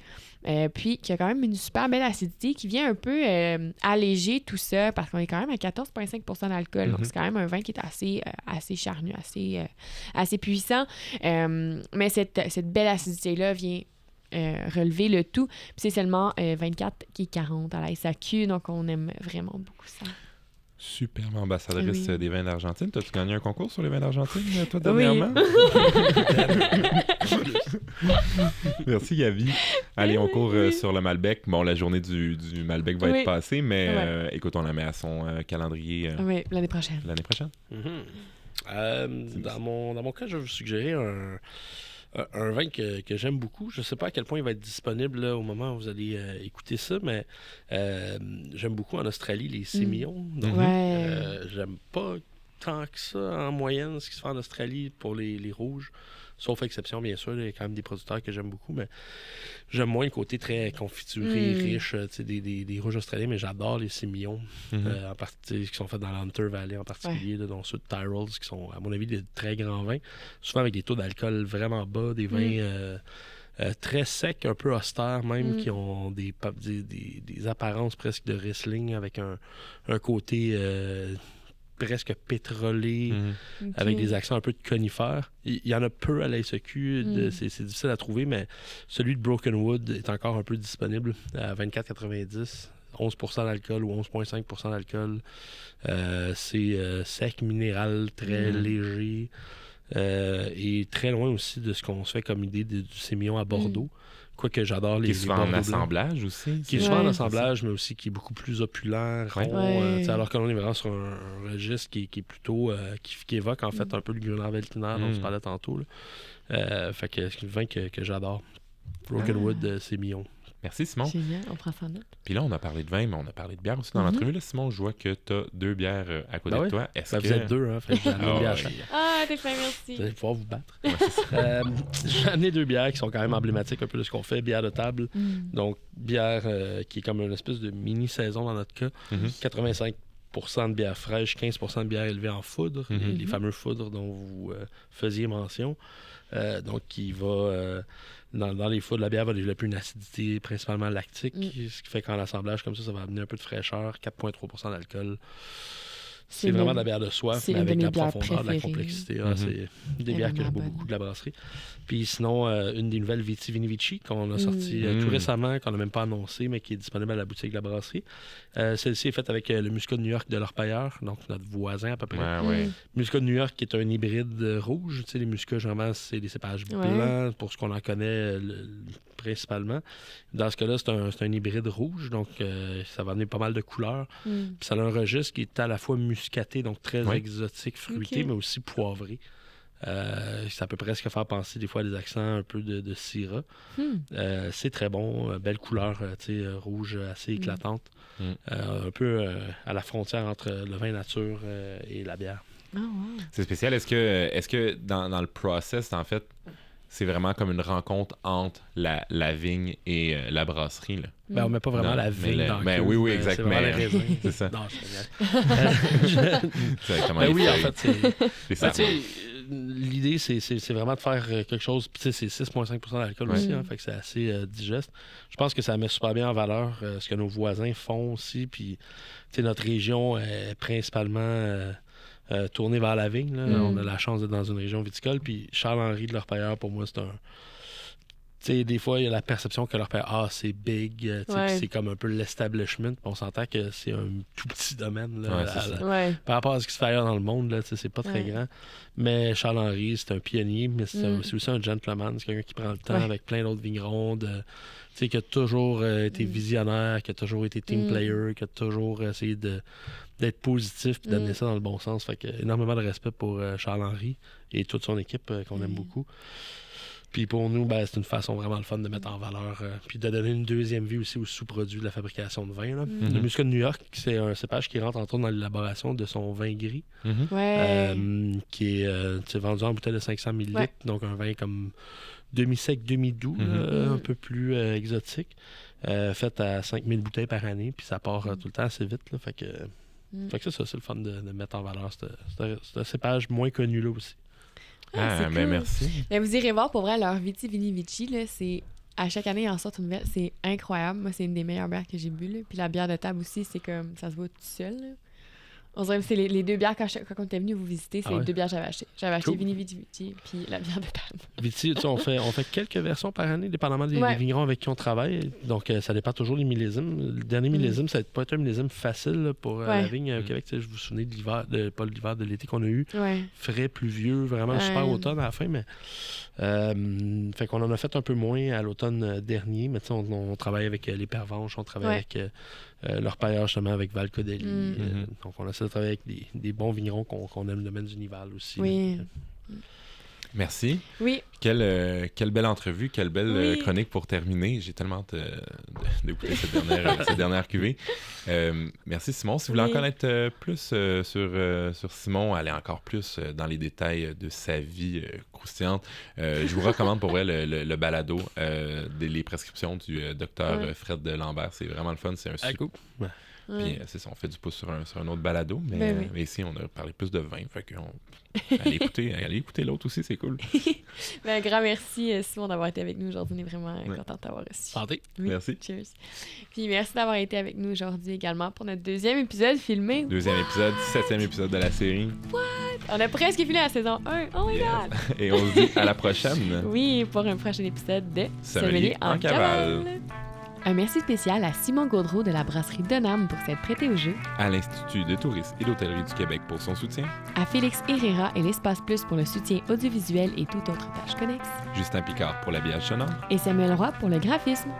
Puis qui a quand même une super belle acidité qui vient un peu alléger tout ça parce qu'on est quand même à 14,5% d'alcool. Donc, c'est quand même un vin qui est assez charnu, assez puissant. Mais cette belle acidité-là vient relever le tout. Puis c'est seulement 24 qui est 40 à la SAQ. Donc, on aime vraiment beaucoup ça. Superbe ambassadrice des vins d'Argentine. T'as-tu gagné un concours sur les vins d'Argentine, toi, dernièrement? Merci, Gabi. Allez, on court sur le Malbec. Bon, la journée du Malbec va être passée, mais écoute, on la met à son calendrier. Oui, l'année prochaine. L'année prochaine? Dans mon cas, je vais vous suggérer un vin que j'aime beaucoup. Je ne sais pas à quel point il va être disponible là, au moment où vous allez écouter ça, mais j'aime beaucoup en Australie les sémillons. Donc, j'aime pas tant que ça en moyenne ce qui se fait en Australie pour les rouges. Sauf exception, bien sûr, il y a quand même des producteurs que j'aime beaucoup, mais j'aime moins le côté très confituré, riche, des rouges australiens, mais j'adore les sémillons, en partie, qui sont faits dans l'Hunter Valley en particulier, là, dont ceux de Tyrrells, qui sont, à mon avis, des très grands vins, souvent avec des taux d'alcool vraiment bas, des vins très secs, un peu austères même, qui ont des apparences presque de Riesling, avec un côté presque pétrolé, avec des accents un peu de conifères. Il y en a peu à la SEQ, c'est difficile à trouver, mais celui de Broken Wood est encore un peu disponible à 24,90, 11% d'alcool ou 11,5% d'alcool. C'est sec, minéral, très léger, et très loin aussi de ce qu'on se fait comme idée du sémillon à Bordeaux. Quoique j'adore les qui se fait en assemblage aussi. Qui se fait en assemblage, mais aussi qui est beaucoup plus opulent, rond. Alors que l'on est vraiment sur un registre qui est plutôt... qui évoque en fait un peu le Gruner Veltliner dont on se parlait tantôt. Fait que c'est un vin que j'adore. Broken Wood, c'est mignon. Merci, Simon. Génial, on prend ça en note. Puis là, on a parlé de vin, mais on a parlé de bière aussi dans l'entrevue. Là, Simon, je vois que tu as 2 bières à côté de toi. Est-ce que... Vous êtes 2, hein? Fait que j'ai amené une bière à chaque. t'es fin, merci. Vous allez pouvoir vous battre. J'ai amené 2 bières qui sont quand même emblématiques un peu de ce qu'on fait. Bière de table. Donc, bière qui est comme une espèce de mini-saison dans notre cas. 85% de bière fraîche, 15% de bière élevée en foudre, les fameux foudres dont vous faisiez mention. Donc, qui va... Dans les foudres, la bière va développer une acidité principalement lactique, ce qui fait qu'en assemblage comme ça va amener un peu de fraîcheur, 4,3% d'alcool. C'est vraiment de la bière de soif, mais avec de la profondeur, de la complexité. C'est des bières que j'aime beaucoup de la brasserie. Puis sinon, une des nouvelles Viti Vini Vici qu'on a sorti tout récemment, qu'on n'a même pas annoncé, mais qui est disponible à la boutique de la brasserie. Celle-ci est faite avec le Muscat de New York de l'Orpailleur, donc notre voisin à peu près. Muscat de New York qui est un hybride rouge. Tu sais, les muscats, généralement, c'est des cépages blancs pour ce qu'on en connaît principalement. Dans ce cas-là, c'est un hybride rouge, donc ça va amener pas mal de couleurs. Puis ça a un registre qui est à la fois muscaté, donc très exotique, fruité, mais aussi poivré. Ça peut presque faire penser des fois à des accents un peu de Syrah. C'est très bon, belle couleur, rouge assez éclatante. Un peu à la frontière entre le vin nature et la bière. Oh, wow. C'est spécial. Est-ce que dans le process, en fait, c'est vraiment comme une rencontre entre la vigne et la brasserie, là? On met pas vraiment la vigne dans le cuve. Oui, exactement. C'est vraiment les raisins. C'est ça. Non, oui, en fait, c'est ça. L'idée, c'est vraiment de faire quelque chose. C'est 6,5% d'alcool aussi, fait que c'est assez digeste. Je pense que ça met super bien en valeur ce que nos voisins font aussi. Puis, notre région est principalement tournée vers la vigne. Là. On a la chance d'être dans une région viticole. Puis, Charles-Henri de l'Orpailleur, pour moi, c'est un. Des fois, il y a la perception que leur père, c'est big, c'est comme un peu l'establishment. On s'entend que c'est un tout petit domaine là, par rapport à ce qui se fait ailleurs dans le monde. Là, c'est pas très grand. Mais Charles-Henri, c'est un pionnier, mais c'est aussi un gentleman. C'est quelqu'un qui prend le temps avec plein d'autres vignerons, qui a toujours été visionnaire, qui a toujours été team player, qui a toujours essayé d'être positif et d'amener ça dans le bon sens. Fait que énormément de respect pour Charles-Henri et toute son équipe qu'on aime beaucoup. Puis pour nous, c'est une façon vraiment le fun de mettre en valeur puis de donner une deuxième vie aussi aux sous-produits de la fabrication de vin. Là. Le Muscat de New York, c'est un cépage qui rentre entre autres dans l'élaboration de son vin gris, qui est vendu en bouteille de 500 ml, donc un vin comme demi-sec, demi-doux, un peu plus exotique, fait à 5000 bouteilles par année, puis ça part tout le temps assez vite. Là, fait que c'est ça, c'est le fun de mettre en valeur ce cépage moins connu là aussi. Cool. Merci. Mais vous irez voir pour vrai leur Viti Vini Vici, là, c'est à chaque année ils en sortent une nouvelle, c'est incroyable. Moi, c'est une des meilleures bières que j'ai bu là. Puis la bière de table aussi, c'est comme ça se voit tout seul. Là. On dirait que c'est les deux bières quand on était venu vous visiter, c'est les deux bières que j'avais achetées. J'avais acheté Vini Viti Vici puis la bière de table. Viti, on fait quelques versions par année, dépendamment des vignerons avec qui on travaille. Donc ça dépend toujours des millésimes. Le dernier millésime, ça n'a pas été un millésime facile là, pour la vigne au Québec. Je vous souvenez de l'hiver, pas l'hiver, de l'été qu'on a eu. Frais, pluvieux, vraiment super automne à la fin, mais fait qu'on en a fait un peu moins à l'automne dernier, mais on travaille avec les Pervenches, on travaille avec leur pailleur justement avec Val Codelli. Donc on essaie de travailler avec des bons vignerons qu'on aime, le domaine du Nival aussi. Oui. Merci. Oui. Quelle belle entrevue, quelle belle chronique pour terminer. J'ai tellement hâte d'écouter cette dernière cuvée. Merci Simon. Si vous voulez en connaître plus sur Simon, aller encore plus dans les détails de sa vie croustillante, je vous recommande pour vrai le balado, les prescriptions du docteur Fred de Lambert. C'est vraiment le fun. C'est un super... Puis c'est ça, on fait du pouce sur un autre balado, mais ici on a parlé plus de vin, fait qu'on allez écouter l'autre aussi, c'est cool. Grand merci Simon d'avoir été avec nous aujourd'hui, on est vraiment content de t'avoir reçu. Santé. Merci. Cheers. Puis merci d'avoir été avec nous aujourd'hui également pour notre deuxième épisode filmé. Deuxième épisode, 7e épisode de la série. What? On a presque fini la saison 1. Oh my God! Et on se dit à la prochaine. Oui, pour un prochain épisode de Sommelier en cavale. Un merci spécial à Simon Gaudreau de la brasserie Donham pour s'être prêté au jeu. À l'Institut de tourisme et d'hôtellerie du Québec pour son soutien. À Félix Herrera et l'Espace Plus pour le soutien audiovisuel et toute autre tâche connexe. Justin Picard pour l'habillage sonore. Et Samuel Roy pour le graphisme.